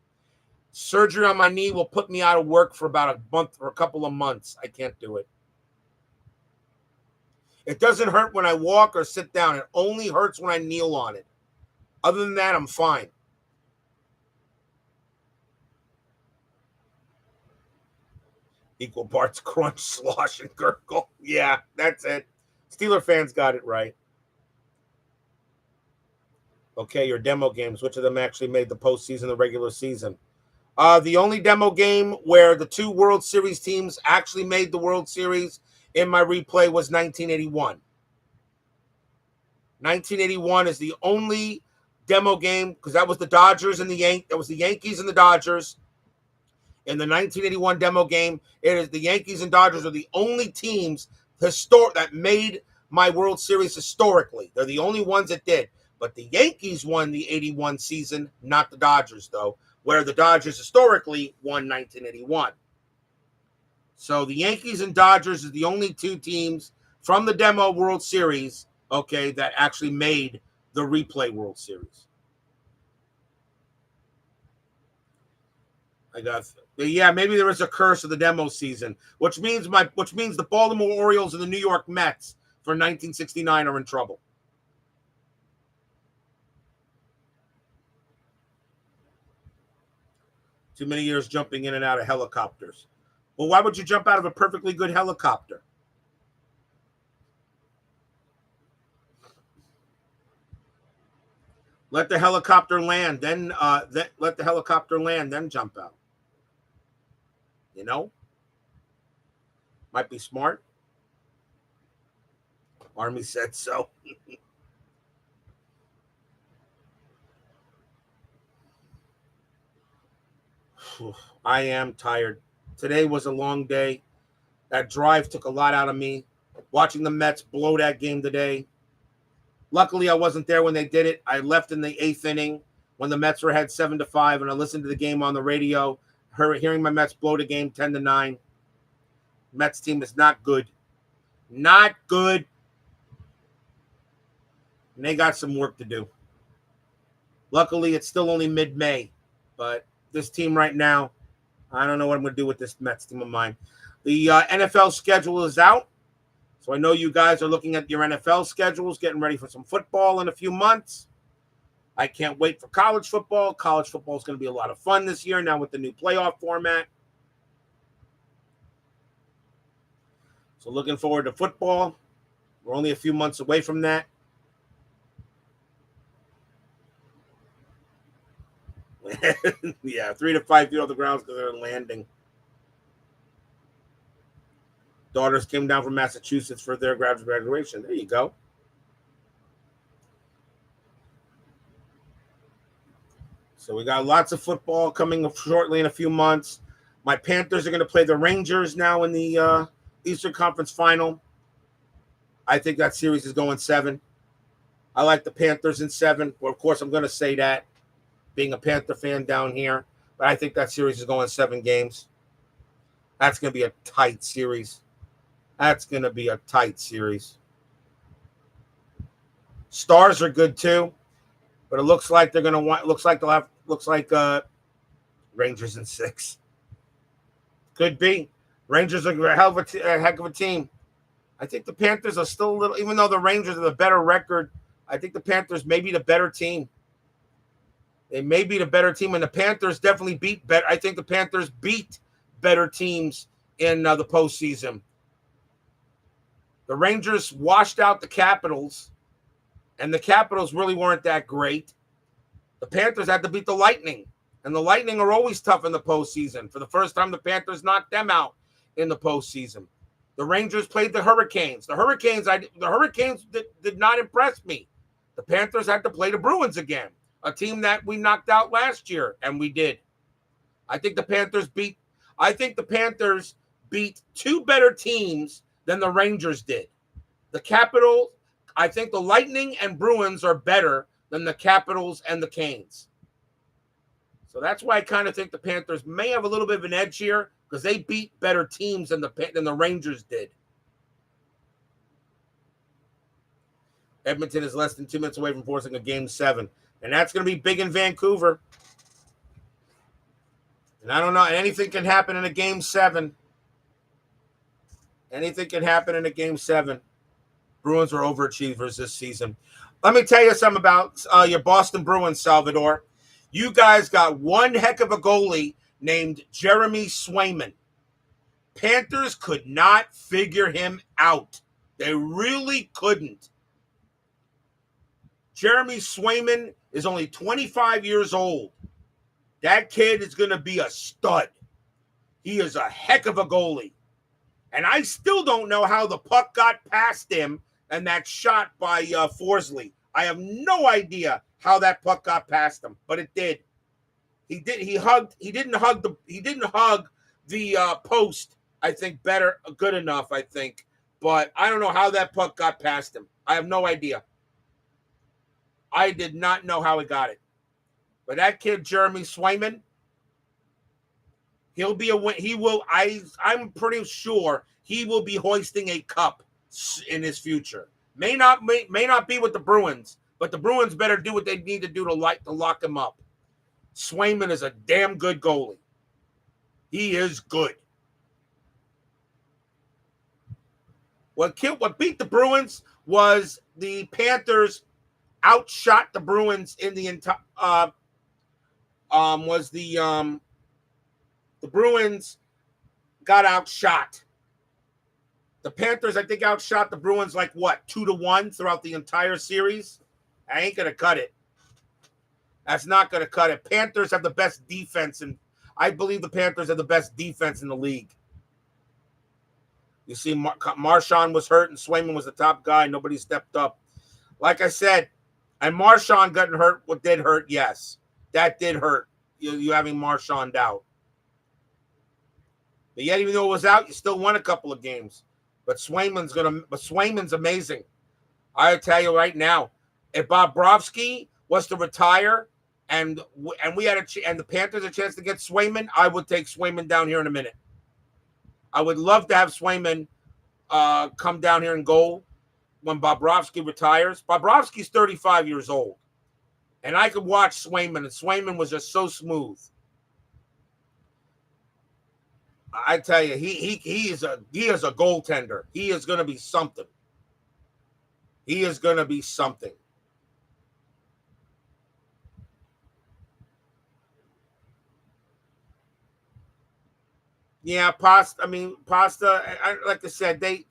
Speaker 1: Surgery on my knee will put me out of work for about a month or a couple of months. I can't do it. It doesn't hurt when I walk or sit down. It only hurts when I kneel on it. Other than that, I'm fine. Equal parts crunch, slosh, and gurgle. Yeah, that's it. Steeler fans got it right. Okay, your demo games. Which of them actually made the postseason, the regular season? The only demo game where the two World Series teams actually made the World Series in my replay was 1981. 1981 is the only demo game because that was the Dodgers and the Yankees. That was the Yankees and the Dodgers. In the 1981 demo game, it is the Yankees and Dodgers are the only teams that made my World Series historically. They're the only ones that did. But the Yankees won the 81 season, not the Dodgers, though, where the Dodgers historically won 1981. So the Yankees and Dodgers is the only two teams from the demo World Series, okay, that actually made the replay World Series. Maybe there is a curse of the demo season, which means the Baltimore Orioles and the New York Mets for 1969 are in trouble. Too many years jumping in and out of helicopters. Well, why would you jump out of a perfectly good helicopter? Let the helicopter land, then let the helicopter land, then jump out. You know? Might be smart. Army said so. I am tired. Today was a long day. That drive took a lot out of me. Watching the Mets blow that game today. Luckily, I wasn't there when they did it. I left in the 8th inning when the Mets were ahead 7-5, and I listened to the game on the radio, hearing my Mets blow the game 10-9. Mets team is not good. Not good. And they got some work to do. Luckily, it's still only mid-May, but this team right now, I don't know what I'm going to do with this Mets team of mine. The NFL schedule is out. So I know you guys are looking at your NFL schedules, getting ready for some football in a few months. I can't wait for college football. College football is going to be a lot of fun this year now with the new playoff format. So looking forward to football. We're only a few months away from that. Yeah, 3 to 5 feet off the ground because they're landing. Daughters came down from Massachusetts for their graduation. There you go. So we got lots of football coming shortly in a few months. My Panthers are going to play the Rangers now in the Eastern Conference Final. I think that series is going 7. I like the Panthers in 7. Well, of course, I'm going to say that, being a Panther fan down here. But I think that series is going 7 games. That's going to be a tight series. Stars are good too, but it looks like they're going to want. Looks like Rangers in 6. Could be. Rangers are a heck of a team. I think the Panthers are still a little, even though the Rangers are the better record, I think the Panthers may be the better team. They may be the better team, and the Panthers definitely beat better. I think the Panthers beat better teams in the postseason. The Rangers washed out the Capitals, and the Capitals really weren't that great. The Panthers had to beat the Lightning, and the Lightning are always tough in the postseason. For the first time, the Panthers knocked them out in the postseason. The Rangers played the Hurricanes. The Hurricanes did not impress me. The Panthers had to play the Bruins again, a team that we knocked out last year, and we did. I think the Panthers beat 2 better teams than the Rangers did. The Capitals, I think the Lightning and Bruins are better than the Capitals and the Canes. So that's why I kind of think the Panthers may have a little bit of an edge here, because they beat better teams than the Rangers did. Edmonton is less than 2 minutes away from forcing a Game 7. And that's going to be big in Vancouver. And I don't know. Anything can happen in a Game 7. Anything can happen in a Game 7. Bruins are overachievers this season. Let me tell you something about your Boston Bruins, Salvador. You guys got one heck of a goalie named Jeremy Swayman. Panthers could not figure him out. They really couldn't. Jeremy Swayman is only 25 years old. That kid is going to be a stud. He is a heck of a goalie. And I still don't know how the puck got past him and that shot by Forsley. I have no idea how that puck got past him, but it did. He didn't hug the post, I think, good enough, I think. But I don't know how that puck got past him. I have no idea. I did not know how he got it. But that kid, Jeremy Swayman, he'll be I'm pretty sure he will be hoisting a cup in his future. May not be with the Bruins, but the Bruins better do what they need to do to lock him up. Swayman is a damn good goalie. He is good. What beat the Bruins was the Panthers outshot the Bruins in the entire the Bruins got outshot. The Panthers, I think, outshot the Bruins 2-1 throughout the entire series. I ain't gonna cut it. That's not gonna cut it. Panthers have the best defense, and I believe the Panthers have the best defense in the league. You see, Marchand was hurt, and Swayman was the top guy. Nobody stepped up. Like I said, and Marchand got hurt. What did hurt? Yes, that did hurt. You having Marchand out. But yet, even though it was out, you still won a couple of games. But Swayman's amazing. I tell you right now, if Bobrovsky was to retire and we had and the Panthers a chance to get Swayman, I would take Swayman down here in a minute. I would love to have Swayman come down here and goal when Bobrovsky retires. Bobrovsky's 35 years old. And I could watch Swayman, and Swayman was just so smooth. I tell you, he is a goaltender. He is going to be something. He is going to be something. Yeah, Pasta. Like I said, the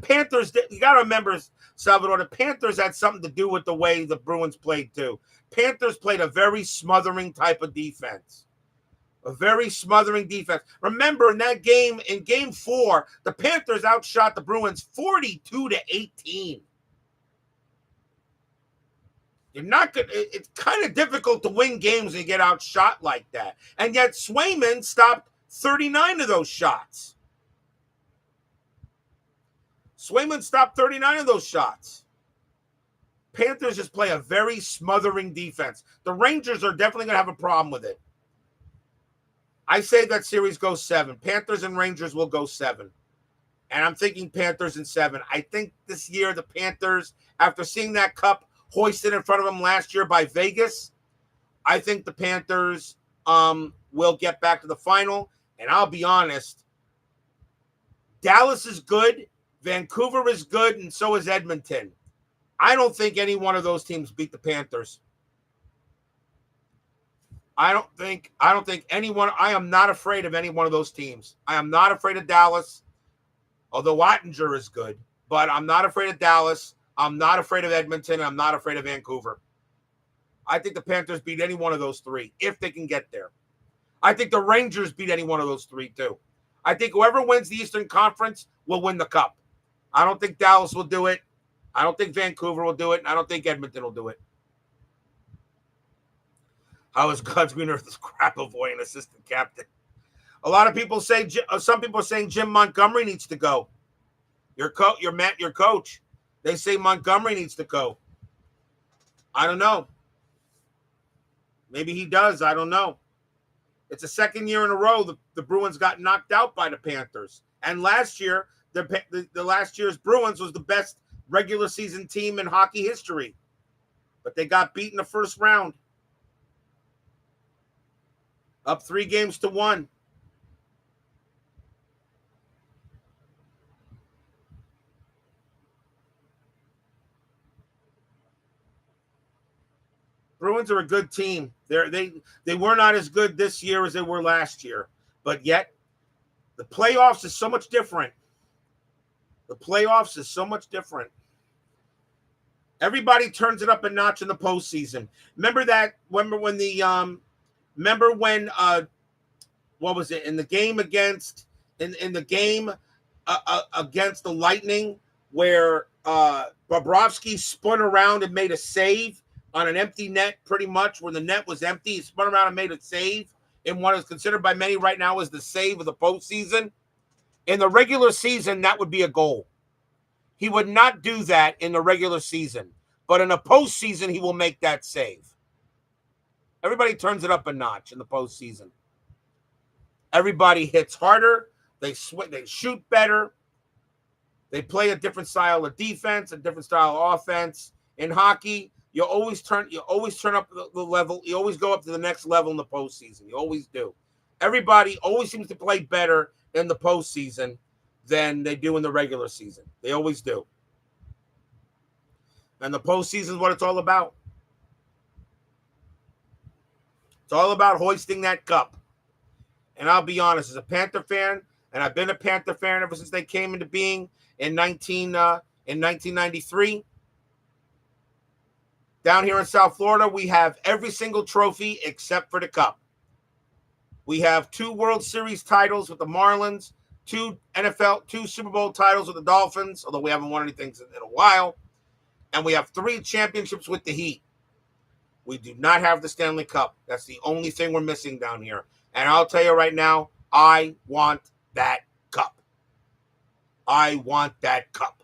Speaker 1: Panthers. You got to remember, Salvador. The Panthers had something to do with the way the Bruins played too. Panthers played a very smothering type of defense. A very smothering defense. Remember, in that game, in Game 4, the Panthers outshot the Bruins 42-18. You're not going to, it's kind of difficult to win games and get outshot like that. And yet Swayman stopped 39 of those shots. Swayman stopped 39 of those shots. Panthers just play a very smothering defense. The Rangers are definitely going to have a problem with it. I say that series goes 7. Panthers and Rangers will go 7. And I'm thinking Panthers in 7. I think this year the Panthers, after seeing that cup hoisted in front of them last year by Vegas, I think the Panthers will get back to the final. And I'll be honest, Dallas is good, Vancouver is good, and so is Edmonton. I don't think any one of those teams beat the Panthers. I don't think anyone. I am not afraid of any one of those teams. I am not afraid of Dallas, although Ottinger is good. But I'm not afraid of Dallas. I'm not afraid of Edmonton. I'm not afraid of Vancouver. I think the Panthers beat any one of those 3 if they can get there. I think the Rangers beat any one of those 3 too. I think whoever wins the Eastern Conference will win the cup. I don't think Dallas will do it. I don't think Vancouver will do it. And I don't think Edmonton will do it. How is God's green earth this crap avoiding assistant captain? A lot of people say, some people are saying Jim Montgomery needs to go. Your coach. They say Montgomery needs to go. I don't know. Maybe he does. I don't know. It's the second year in a row the Bruins got knocked out by the Panthers. And last year, the last year's Bruins was the best regular season team in hockey history. But they got beat in the first round. Up 3-1. Bruins are a good team. They were not as good this year as they were last year. But yet, the playoffs is so much different. The playoffs is so much different. Everybody turns it up a notch in the postseason. Remember when what was it in the game against against the Lightning where Bobrovsky spun around and made a save on an empty net, pretty much where the net was empty. He spun around and made a save in what is considered by many right now as the save of the postseason. In the regular season, that would be a goal. He would not do that in the regular season, but in a postseason, he will make that save. Everybody turns it up a notch in the postseason. Everybody hits harder. They shoot better. They play a different style of defense, a different style of offense. In hockey, you always turn up the level. You always go up to the next level in the postseason. You always do. Everybody always seems to play better in the postseason than they do in the regular season. They always do. And the postseason is what it's all about. It's all about hoisting that cup. And I'll be honest, as a Panther fan, and I've been a Panther fan ever since they came into being in 1993. Down here in South Florida, we have every single trophy except for the cup. We have 2 World Series titles with the Marlins, 2 Super Bowl titles with the Dolphins, although we haven't won anything in a while. And we have 3 championships with the Heat. We do not have the Stanley Cup. That's the only thing we're missing down here. And I'll tell you right now, I want that cup. I want that cup.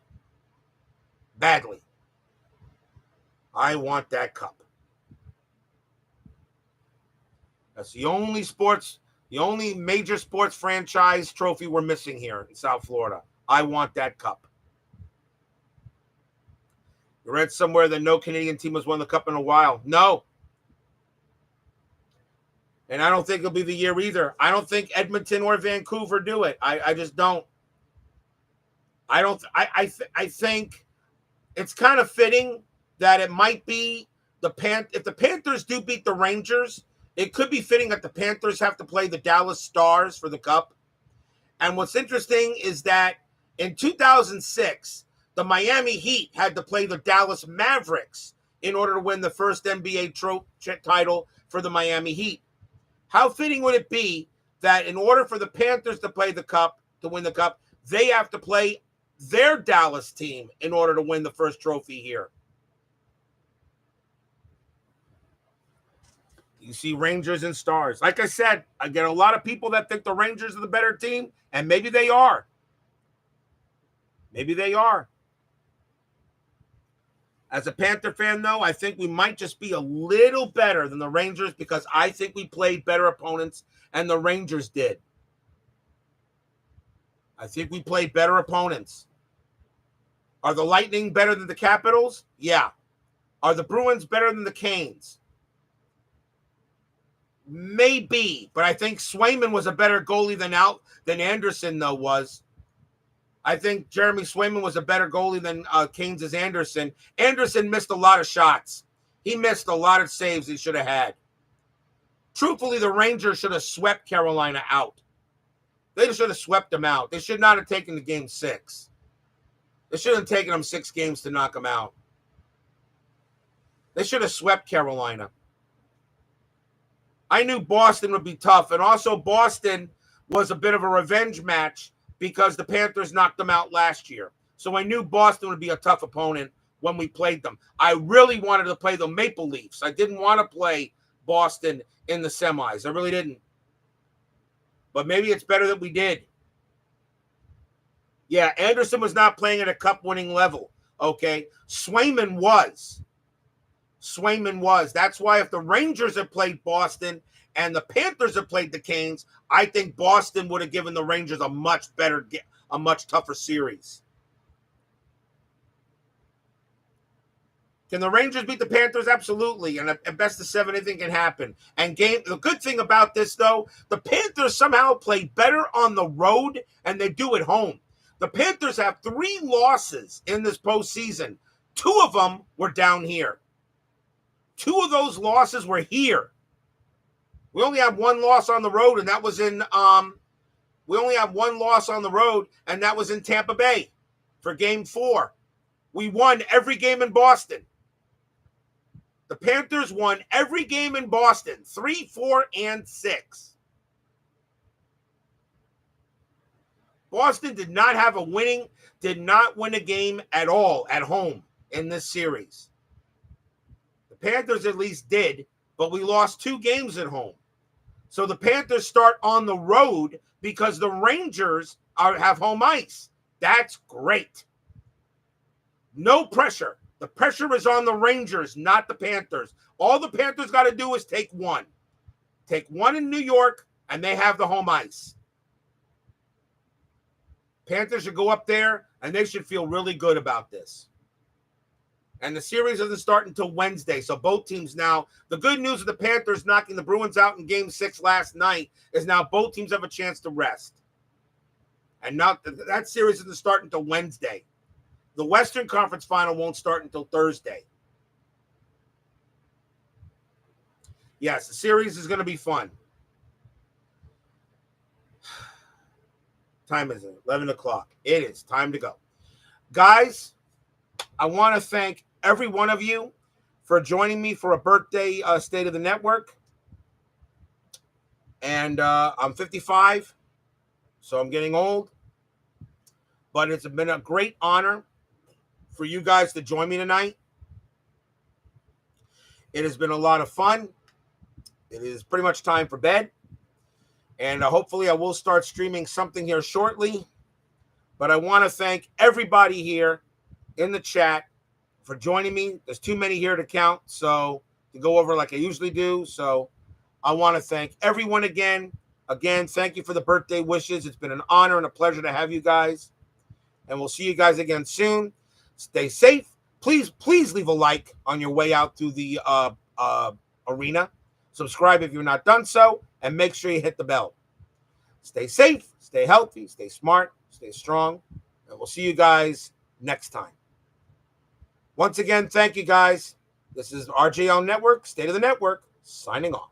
Speaker 1: Badly. I want that cup. That's the only major sports franchise trophy we're missing here in South Florida. I want that cup. You read somewhere that no Canadian team has won the cup in a while. No. And I don't think it'll be the year either. I don't think Edmonton or Vancouver do it. I just don't. I think it's kind of fitting that it might be if the Panthers do beat the Rangers, it could be fitting that the Panthers have to play the Dallas Stars for the cup. And what's interesting is that in 2006, the Miami Heat had to play the Dallas Mavericks in order to win the first NBA title for the Miami Heat. How fitting would it be that in order for the Panthers to play the cup, to win the cup, they have to play their Dallas team in order to win the first trophy here? You see Rangers and Stars. Like I said, I get a lot of people that think the Rangers are the better team, and maybe they are. Maybe they are. As a Panther fan, though, I think we might just be a little better than the Rangers because I think we played better opponents and the Rangers did. I think we played better opponents. Are the Lightning better than the Capitals? Yeah. Are the Bruins better than the Canes? Maybe, but I think Swayman was a better goalie than Anderson, though, was. I think Jeremy Swayman was a better goalie than Canes' Anderson. Anderson missed a lot of shots. He missed a lot of saves he should have had. Truthfully, the Rangers should have swept Carolina out. They should have swept them out. They should not have taken the game 6. They should have taken them 6 games to knock them out. They should have swept Carolina. I knew Boston would be tough, and also Boston was a bit of a revenge match because the Panthers knocked them out last year. So I knew Boston would be a tough opponent when we played them. I really wanted to play the Maple Leafs. I didn't want to play Boston in the semis. I really didn't. But maybe it's better that we did. Yeah, Anderson was not playing at a cup-winning level, okay? Swayman was. That's why if the Rangers had played Boston and the Panthers had played the Canes, I think Boston would have given the Rangers a much tougher series. Can the Rangers beat the Panthers? Absolutely. And at best of 7, anything can happen. And the good thing about this, though, the Panthers somehow play better on the road and they do at home. The Panthers have 3 losses in this postseason. 2 of them were down here. 2 of those losses were here. We only have 1 loss on the road, and that was in Tampa Bay for Game 4. We won every game in Boston. The Panthers won every game in Boston, 3, 4, and 6. Boston did not win a game at all at home in this series. The Panthers at least did, but we lost 2 games at home. So the Panthers start on the road because the Rangers have home ice. That's great. No pressure. The pressure is on the Rangers, not the Panthers. All the Panthers got to do is take 1. Take 1 in New York, and they have the home ice. Panthers should go up there, and they should feel really good about this. And the series doesn't start until Wednesday, so both teams now, the good news of the Panthers knocking the Bruins out in Game 6 last night is now both teams have a chance to rest. And now that series doesn't start until Wednesday. The Western Conference Final won't start until Thursday. Yes, the series is going to be fun. Time is it? 11 o'clock. It is time to go. Guys, I want to thank every one of you for joining me for a birthday State of the Network. And I'm 55, so I'm getting old. But it's been a great honor for you guys to join me tonight. It has been a lot of fun. It is pretty much time for bed. And hopefully I will start streaming something here shortly. But I want to thank everybody here in the chat for joining me. There's too many here to count, so to go over like I usually do. So I want to thank everyone again. Again, thank you for the birthday wishes. It's been an honor and a pleasure to have you guys. And we'll see you guys again soon. Stay safe. Please leave a like on your way out through the arena. Subscribe if you're not done so, and make sure you hit the bell. Stay safe, stay healthy, stay smart, stay strong, and we'll see you guys next time. Once again, thank you guys. This is RJL Network, State of the Network, signing off.